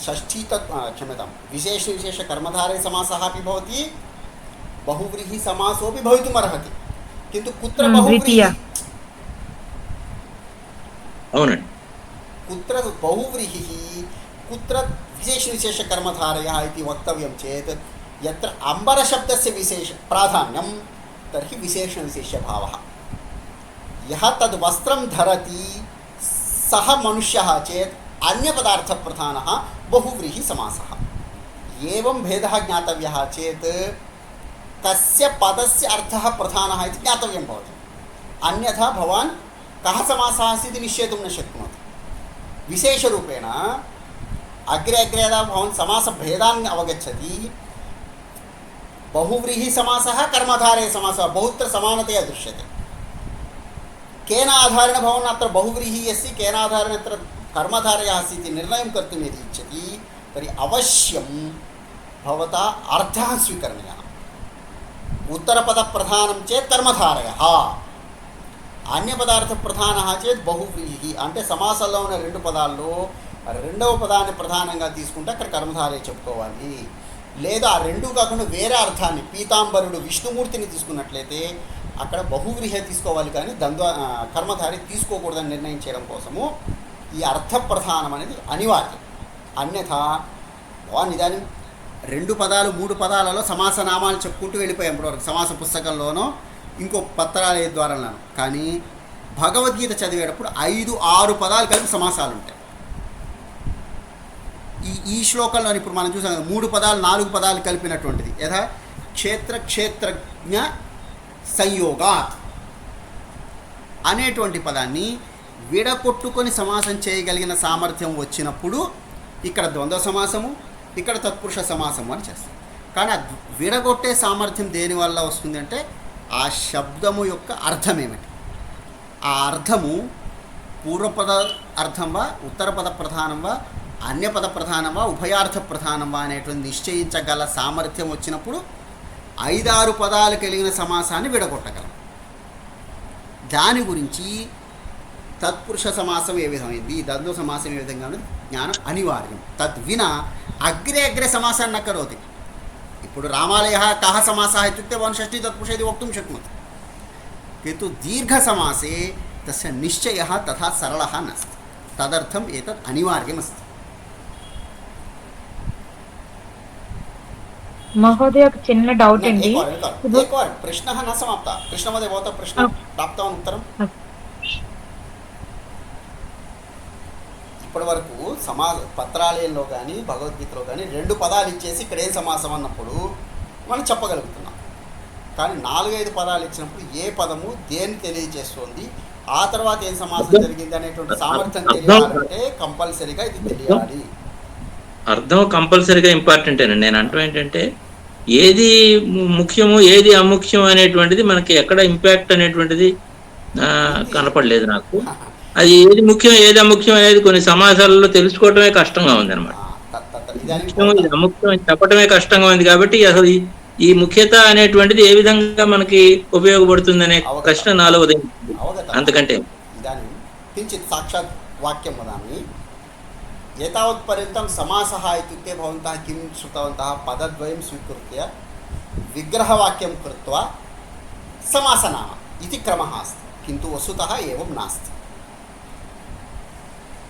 Speaker 1: षष्ठी क्षम्यतां विशेषकर्मधारयसमासः अपि भवति, बहुव्रीहि समासोऽपि भवितुम् अर्हति, किन्तु कुत्र बहुव्रीहि? कुत्र बहुव्रीहिः, कुत्र विशेषकर्मधारयः इति वक्तव्यं चेत् यत्र अम्बरशब्दस्य विशेष प्राधान्यं तर्हि विशेषभावः। यः तद् वस्त्रं धरति सः मनुष्यः चेत् अन्यपदार्थप्रधानः बहुव्रीहि समासः। एवं भेदः ज्ञातव्यः चेत् तस्य पदस्य अर्थः प्रधानः इति ज्ञातव्यं भवति। अन्यथा भवान् कः समासः अस्ति इति निश्चेतुं न शक्नोति। विशेषरूपेण अग्रे यदा भवान् समासभेदान् अवगच्छति, बहुव्रीहि समासः कर्मधारय समासः बहुत्र समानतया दृश्यते। केन आधारेण भवान् अत्र बहुव्रीहि अस्ति, केन आधारेण अत्र कर्मधारयः अस्ति इति निर्णयं कर्तुं यदि इच्छति तर्हि अवश्यं भवता अर्थः स्वीकरणीयः। उत्तरपदप्रधानं चेत् कर्मधारयः, अन्यपदार्थप्रधानः चेत् बहुव्रीहि. అంటే సమాసంలో ఉన్న రెండు పదాల్లో రెండవ పదాన్ని ప్రధానంగా తీసుకుంటే అక్కడ కర్మధారయ చెప్పుకోవాలి. లేదా ఆ రెండు కాకుండా వేరే అర్థాన్ని, పీతాంబరుడు విష్ణుమూర్తిని తీసుకున్నట్లయితే అక్కడ బహువ్రీహి తీసుకోవాలి, కానీ కర్మధారి తీసుకోకూడదని నిర్ణయం చేయడం కోసము ఈ అర్థప్రధానం అనేది అనివార్యం. అన్యథా భవాన్ ఇదాని 2 పదాలు 3 పదాలలో సమాసనామాలు చెప్పుకుంటూ వెళ్ళిపోయాం ఇప్పటివరకు సమాస పుస్తకంలోనో ఇంకో పత్రాల ద్వారాను. కానీ భగవద్గీత చదివేటప్పుడు 5-6 పదాలు కలిపి సమాసాలు ఉంటాయి. ఈ శ్లోకంలో ఇప్పుడు మనం చూసాం 3 పదాలు 4 పదాలు కలిపినటువంటిది. యథా క్షేత్రజ్ఞ సంయోగాత్ అనేటువంటి పదాన్ని విడగొట్టుకొని సమాసం చేయగలిగిన సామర్థ్యం వచ్చినప్పుడు ఇక్కడ ద్వంద్వ సమాసము, ఇక్కడ తత్పురుష సమాసము అని చేస్తాం. కానీ ఆ విడగొట్టే సామర్థ్యం దేనివల్ల వస్తుంది అంటే ఆ శబ్దము యొక్క అర్థం ఏమిటి, ఆ అర్థము పూర్వపద అర్థంవా, ఉత్తరపద ప్రధానంవా, అన్యపద ప్రధానమా, ఉభయార్థ ప్రధానమా అనేటువంటి నిశ్చయించగల సామర్థ్యం వచ్చినప్పుడు 5-6 పదాలు కలిగిన సమాసాన్ని విడగొట్టగలం. దాని గురించి తత్పురుష సమాసం ఏ విధమైంది, ద్వంద్వ సమాసం ఏ విధంగా ఉన్నది జ్ఞానం అనివార్యం. తద్విన అగ్రే అగ్రే సమాసాన్ని నక్కరోతి. ఇప్పుడు రామాలయ కహ సమాసः ఇత్యుక్తే 1 తత్పురుష ఇది వక్తుం శక్నోతి. किन्तु दीर्घसमासे तस्य निश्चयः तथा सरलः नास्ति. तदर्थम् एतत् अनिवार्यमस्ति.
Speaker 8: महोदय ఒక చిన్న డౌట్ అండి.
Speaker 1: एकवारं प्रश्नः न समाप्तः. कृष्णमहोदय भवतः प्रश्नः प्राप्तवान् उत्तरं? ఇప్పటి వరకు పత్రాలయంలో కానీ భగవద్గీతలో కానీ 2 పదాలు ఇచ్చేసి ఇక్కడ ఏం సమాసం అన్నప్పుడు మనం చెప్పగలుగుతున్నాం. కానీ 4-5 పదాలు ఇచ్చినప్పుడు ఏ పదము దేన్ని తెలియజేస్తుంది, ఆ తర్వాత ఏం సమాసం జరిగింది అనేటువంటి సామర్థ్యం తెలియాలంటే కంపల్సరీగా ఇది తెలియాలి.
Speaker 4: అర్థం కంపల్సరీగా ఇంపార్టెంట్ అండి. నేను అంటూ ఏంటంటే ఏది ముఖ్యము ఏది అముఖ్యం అనేటువంటిది మనకి ఎక్కడ ఇంపాక్ట్ అనేటువంటిది కనపడలేదు నాకు. అది ఏది ముఖ్యం ఏది అముఖ్యం అనేది కొన్ని సమాసాలలో తెలుసుకోవటమే కష్టంగా ఉంది అనమాట. ఇది అముఖ్యం చెప్పటమే కష్టంగా ఉంది. కాబట్టి అసలు ఈ ముఖ్యత అనేటువంటిది ఏ విధంగా మనకి ఉపయోగపడుతుంది అనే ప్రశ్న నాలో ఉదయించింది. అంతకంటే
Speaker 1: కించిత్ సాక్షాత్ వాక్యం వదామి. एतावत्पर्यन्तं समासः इत्युक्ते भवन्तः किं श्रुतवन्तः, पदद्वयं स्वीकृत्य विग्रहवाक्यं कृत्वा समासनाम इति क्रमः अस्ति. किन्तु वस्तुतः एवं नास्ति.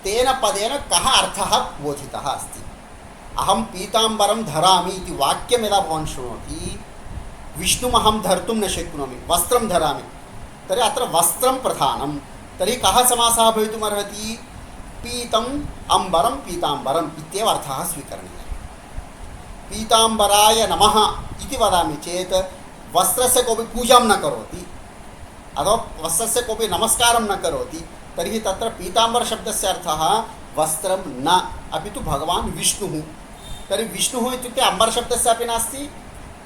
Speaker 1: तेन पदेन कः अर्थः बोधितः अस्ति. अहं पीताम्बरं धरामि इति वाक्यं यदा भवान् शृणोति, विष्णुमहं धर्तुं न शक्नोमि, वस्त्रं धरामि, तर्हि अत्र वस्त्रं प्रधानं. तर्हि कः समासः भवितुमर्हति? पीतम् अंबरं पीताम्बरम् इत्येव अर्थः स्वीकरणीयः. पीताम्बराय नमः इति वदामि चेत् वस्त्रस्य कोऽपि पूजां न करोति अथवा वस्त्रस्य कोऽपि नमस्कारं न करोति, तर्हि तत्र पीताम्बरशब्दस्य अर्थः वस्त्रं न, अपि तु भगवान् विष्णुः. तर्हि विष्णुः इत्युक्ते अम्बरशब्दस्यापि नास्ति,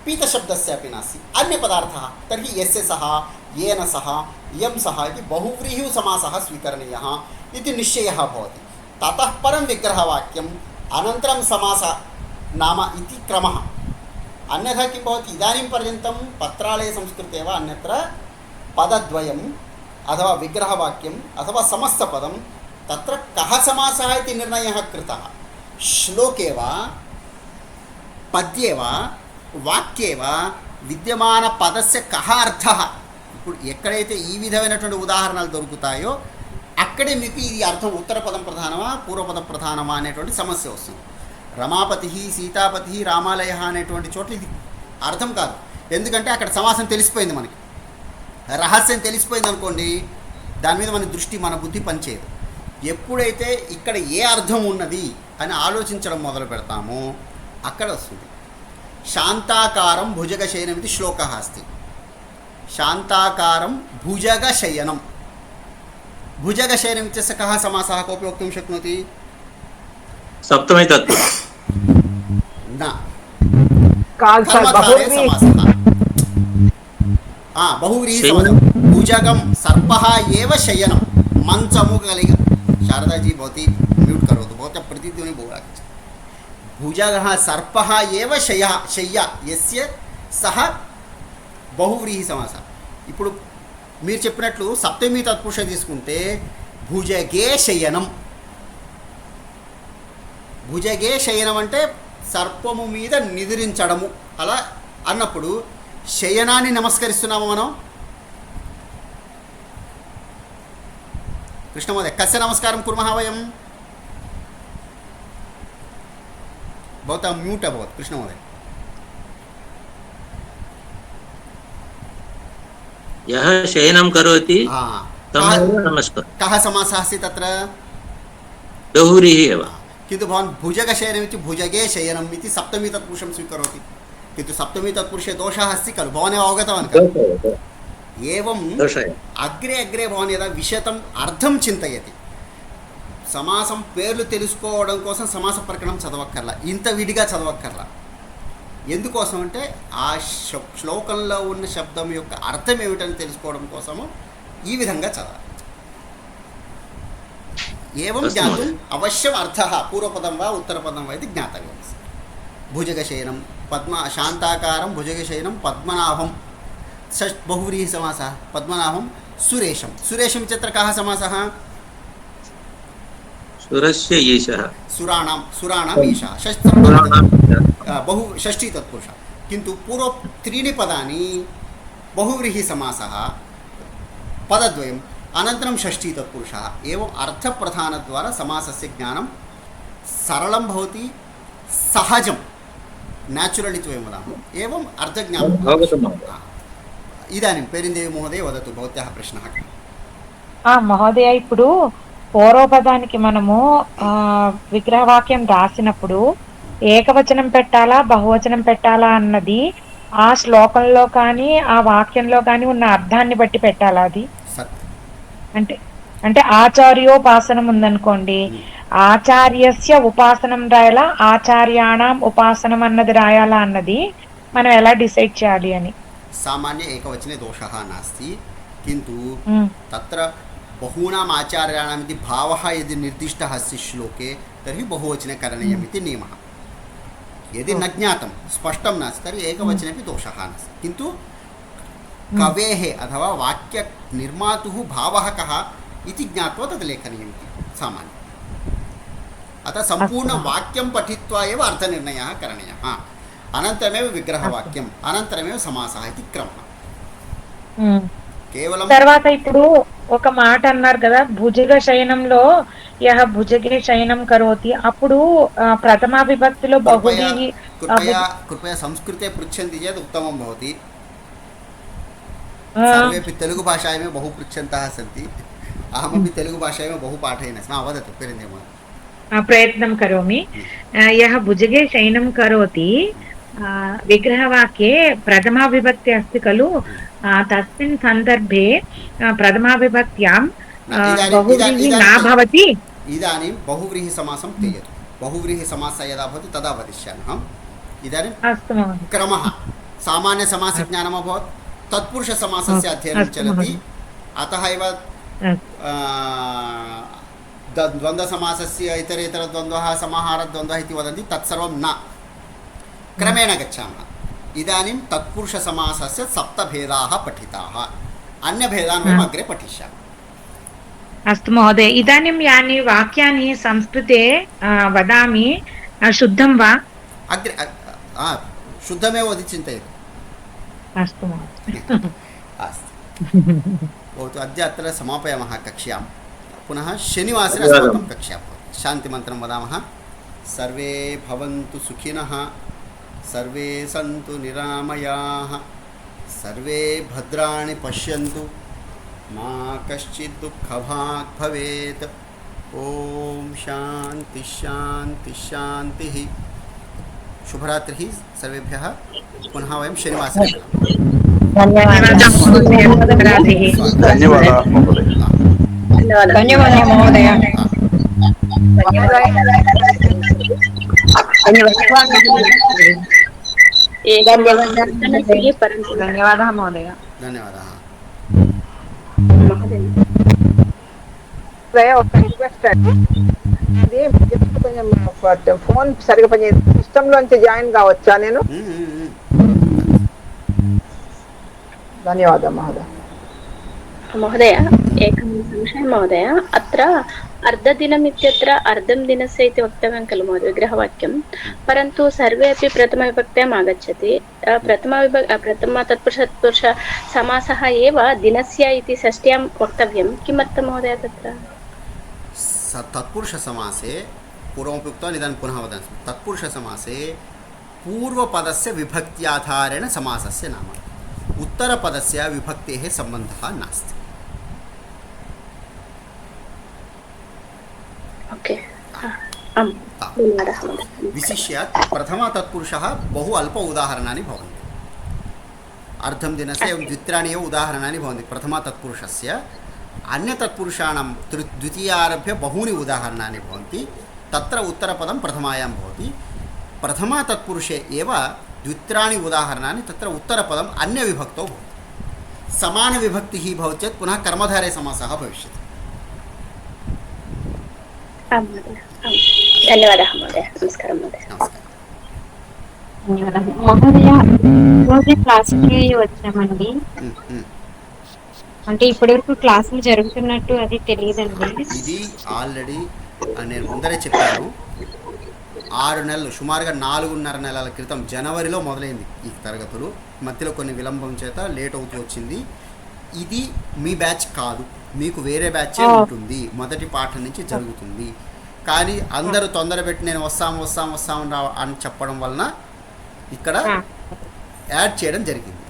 Speaker 1: पीतशब्दस्यापि नास्ति, अन्यपदार्थः. तर्हि यस्य सः, येन सः, इयं सः इति बहुव्रीहिः समासः स्वीकरणीयः इति निश्चयः भवति. ततः परं विग्रहवाक्यम् अनन्तरं समास नाम इति क्रमः. अन्यथा किं भवति, इदानीं पर्यन्तं पत्रालयसंस्कृते वा अन्यत्र पदद्वयम् अथवा विग्रहवाक्यम् अथवा समस्तपदं तत्र कः समासः इति निर्णयः कृतः. श्लोके वा पद्ये वा वाक्ये वा विद्यमानपदस्य कः अर्थः. ఇప్పుడు ఎక్కడైతే ఈ విధమైనటువంటి ఉదాహరణలు దొరుకుతాయో అక్కడే మీకు ఈ అర్థం ఉత్తర పదం ప్రధానమా పూర్వపద ప్రధానమా అనేటువంటి సమస్య వస్తుంది. రమాపతి సీతాపతి రామాలయ అనేటువంటి చోట్ల ఇది అర్థం కాదు. ఎందుకంటే అక్కడ సమాసం తెలిసిపోయింది, మనకి రహస్యం తెలిసిపోయింది అనుకోండి, దాని మీద మన దృష్టి మన బుద్ధి పనిచేయదు. ఎప్పుడైతే ఇక్కడ ఏ అర్థం ఉన్నది అని ఆలోచించడం మొదలు పెడతామో అక్కడ వస్తుంది. శాంతాకారం భుజగశయనం ఇది శ్లోకः अस्ति. शान्ताकारं भुजगशयनं, भुजगशयनं इत्यस्य कः समासः कोऽपि वक्तुं शक्नोति?
Speaker 4: सप्तमी तत्पुरुष
Speaker 1: न, कर्मधारे समासः. बहुव्रीहि समासः. भुजगं सर्पः एव शयनं, मञ्चमु कलिग. शारदाजी भवती म्यूट् करोतु, भवतः प्रतिध्वनिः बहु आगच्छति. भुजगः सर्पः एव शय्या यस्य सः బహువ్రీహి సమాస. ఇప్పుడు మీరు చెప్పినట్లు సప్తమి తత్పురుష తీసుకుంటే భుజగే శయనం. భుజగే శయనం అంటే సర్పము మీద నిద్రించడము. అలా అన్నప్పుడు శయనాన్ని నమస్కరిస్తున్నాము మనం. कृष्णमहोदय कस्य नमस्कारं कुर्मः वयं? भवतः म्यूट् अभवत् कृष्णमहोदय।
Speaker 4: यः शयनं करोति नमस्कारः।
Speaker 1: कः समासः अस्ति तत्र?
Speaker 4: बहुव्रीः एव।
Speaker 1: किन्तु भवान् भुजगशयनमिति भुजगे शयनम् इति सप्तमी तत्पुरुषं स्वीकरोति, किन्तु सप्तमी तत्पुरुषे दोषः अस्ति खलु, भवानेव अवगतवान् खलु। एवम् अग्रे अग्रे भवान् यदा विशतम् अर्थं चिन्तयति, సమాసం పేర్లు తెలుసుకోవడం కోసం సమాస ప్రకరణం చదవక్కర్లా, ఇంత విడిగా చదవక్కర్లా. ఎందుకోసం అంటే ఆ శ్లోకంలో ఉన్న శబ్దం యొక్క అర్థం ఏమిటని తెలుసుకోవడం కోసము ఈ విధంగా చదవాలి. ఏవం జ్ఞాతుం అవశ్యం అర్థः పూర్వపదం వా ఉత్తరపదం వా ఇది జ్ఞాతవ్యం. భుజగశయనం పద్మ శాంతాకారం భుజగశయనం పద్మనాభం बहुव्रीहि समासः पद्मनाभं सुरेशं सुरेशं इत्यत्र कः समासः?
Speaker 4: सुरस्य ईशः
Speaker 1: सुराणाम् ईशः बहु षष्ठी तत्पुरुषः. किन्तु पूर्व त्रीणि पदानि बहुव्रीहि समासः पदद्वयम् अनन्तरं षष्ठी तत्पुरुषः. एवम् अर्थप्रधानद्वारा समासस्य ज्ञानं सरलं भवति, सहजं न्याचुरल् इति वयं वदामः. एवम् अर्थज्ञानं. इदानीं पेरिन्देवी महोदय वदतु, भवत्याः प्रश्नः कः?
Speaker 8: మహోదయ, ఇప్పుడు పూర్వపదానికి మనము విగ్రహవాక్యం రాసినప్పుడు ఏకవచనం పెట్టాలా బహువచనం పెట్టాలా అన్నది ఆ శ్లోకంలో కానీ ఆ వాక్యంలో కానీ ఉన్న అర్థాన్ని బట్టి పెట్టాలా? అది అంటే ఆచార్యోపాసనం ఉందనుకోండి, ఆచార్యస్య ఉపాసనం రాయాలా ఆచార్యాణం ఉపాసనం అన్నది రాయాలా అన్నది మనం ఎలా డిసైడ్ చేయాలి అని?
Speaker 1: सामान्य एकवचने दोषः नास्ति, किन्तु तत्र बहूनाम् आचार्याणाम् इति भावः यदि निर्दिष्टः अस्ति श्लोके तर्हि बहुवचने करणीयम् इति नियमः. यदि न ज्ञातं स्पष्टं नास्ति तर्हि एकवचनेपि दोषः नास्ति, किन्तु कवेः अथवा वाक्यनिर्मातुः भावः कः इति ज्ञात्वा तद् लेखनीयम् इति सामान्यम्. अतः सम्पूर्णवाक्यं पठित्वा एव अर्थनिर्णयः करणीयः. అనంతరమేవ విగ్రహవాక్యం అనంతరమేవ సమాసః ఇది క్రమः. కేవలం
Speaker 8: తర్వాత ఇప్పుడు ఒక మాట అన్నారు కదా, భుజగ శయనంలో యః భుజగే శయనం కరోతి, అప్పుడు ప్రథమా విభక్తిలో బహువ్రీహి.
Speaker 1: కృపయా సంస్కృతే పృచ్చంతి చేత్ ఉత్తమం భవతి. सर्वेपि तेलुगु भाषायामेव बहु पृच्छन्तः सन्ति, अहमपि तेलुगु भाषायामेव बहु पाठयन् अस्मि. वदतु पेरिन्देवी महोदय.
Speaker 8: प्रयत्नं करोमि. यः भुजगे शयनं करोति विग्रहवाक्ये प्रथमा विभक्ति अस्ति खलु, तस्मिन् सन्दर्भे प्रथमा विभक्त्यां बहुव्रीहि न भवति.
Speaker 1: इदानीं बहुव्रीहि समासं त्यजतु. बहुव्रीहि समासः यदा भवति तदा वदिष्यामि अहम्. इदानीं
Speaker 8: अस्तु महोदय.
Speaker 1: क्रमः सामान्यसमासज्ञानम् अभवत्, तत्पुरुषसमासस्य अध्ययनं चलति, अतः एव द्वन्द्वसमासस्य इतरेतरद्वन्द्वः समाहारद्वन्द्वः इति वदन्ति, तत्सर्वं न. क्रमेण गच्छामः. इदानीं तत्पुरुषसमासस्य सप्तभेदाः पठिताः, अन्यभेदान् वयम् अग्रे पठिष्यामः.
Speaker 8: अस्तु महोदय. इदानीं यानि वाक्यानि संस्कृते वदामि शुद्धं वा?
Speaker 1: अग्रे शुद्धमेव वदति चिन्तयतु.
Speaker 8: अस्तु महोदय.
Speaker 1: अस्तु भवतु. अद्य अत्र समापयामः कक्ष्यां. पुनः शनिवासरे अस्माकं कक्षा भवति. शान्तिमन्त्रं वदामः. सर्वे भवन्तु सुखिनः, सर्वे सन्तु निरामयाः, सर्वे भद्राणि पश्यन्तु, मा कश्चित् दुःखभाग् भवेत्. ओम शान्ति शान्ति शान्तिः. शुभरात्रिः सर्वेभ्यः. पुनः वयं शनिवासरे
Speaker 5: धन्यवादाः महोदय.
Speaker 10: ధన్యవాదాలు మహోదయ. ధన్యవాదాలు మహోదయ.
Speaker 1: ధన్యవాదాः.
Speaker 3: ఒక రిక్వెస్ట్ అండి, కొంచెం ఫోన్ సరిగా పనిచేయదు, సిస్టంలోంచి జాయిన్ కావచ్చా నేను? ధన్యవాదాలు మహోదయ.
Speaker 11: महोदय, एकं संशयः महोदय. अत्र अर्धदिनम् इत्यत्र अर्धं दिनस्य इति वक्तव्यं खलु महोदय विग्रहवाक्यं, परन्तु सर्वे अपि प्रथमविभक्त्याम् आगच्छति. प्रथमा तत्पुरुष समासः एव दिनस्य इति षष्ट्यां वक्तव्यं. किमर्थं महोदय तत्र?
Speaker 1: तत्पुरुषसमासे पूर्वमपि उक्तवान् इदानीं पुनः वदामि तत्पुरुषसमासे पूर्वपदस्य विभक्त्याधारेण समासस्य नाम उत्तरपदस्य विभक्तेः सम्बन्धः नास्ति
Speaker 11: ओके
Speaker 1: विशिष्य प्रथमतत्पुरुषः बहु अल्प उदाहरणानि भवन्ति अर्धं दिनस्य एवं द्वित्राणि एव उदाहरणानि भवन्ति प्रथमतत्पुरुषस्य अन्यतत्पुरुषाणां द्वितीयारभ्य बहूनि उदाहरणानि भवन्ति तत्र उत्तरपदं प्रथमायां भवति प्रथमतत्पुरुषे एव द्वित्राणि उदाहरणानि तत्र उत्तरपदम् अन्यविभक्तौ भवति समानविभक्तिः भवति चेत् पुनः कर्मधारय समासः भविष्यति
Speaker 11: धन्यवादः महोदय नमस्कारः महोदय
Speaker 8: మహోదయ రోజు క్లాస్కి వచ్చామండి అంటే ఇప్పటి వరకు క్లాసులు జరుగుతున్నట్టు అది తెలియదండి
Speaker 1: ఇది ఆల్రెడీ నేను ముందరే చెప్పాను 6 నెలలు సుమారుగా 4.5 నెలల క్రితం జనవరిలో మొదలైంది ఈ తరగతులు మధ్యలో కొన్ని విలంబం చేత లేట్ అవుతూ వచ్చింది ఇది మీ బ్యాచ్ కాదు మీకు వేరే బ్యాచే ఉంటుంది మొదటి పాఠం నుంచి జరుగుతుంది కానీ అందరూ తొందర పెట్టి నేను వస్తాం అని చెప్పడం వలన ఇక్కడ యాడ్ చేయడం జరిగింది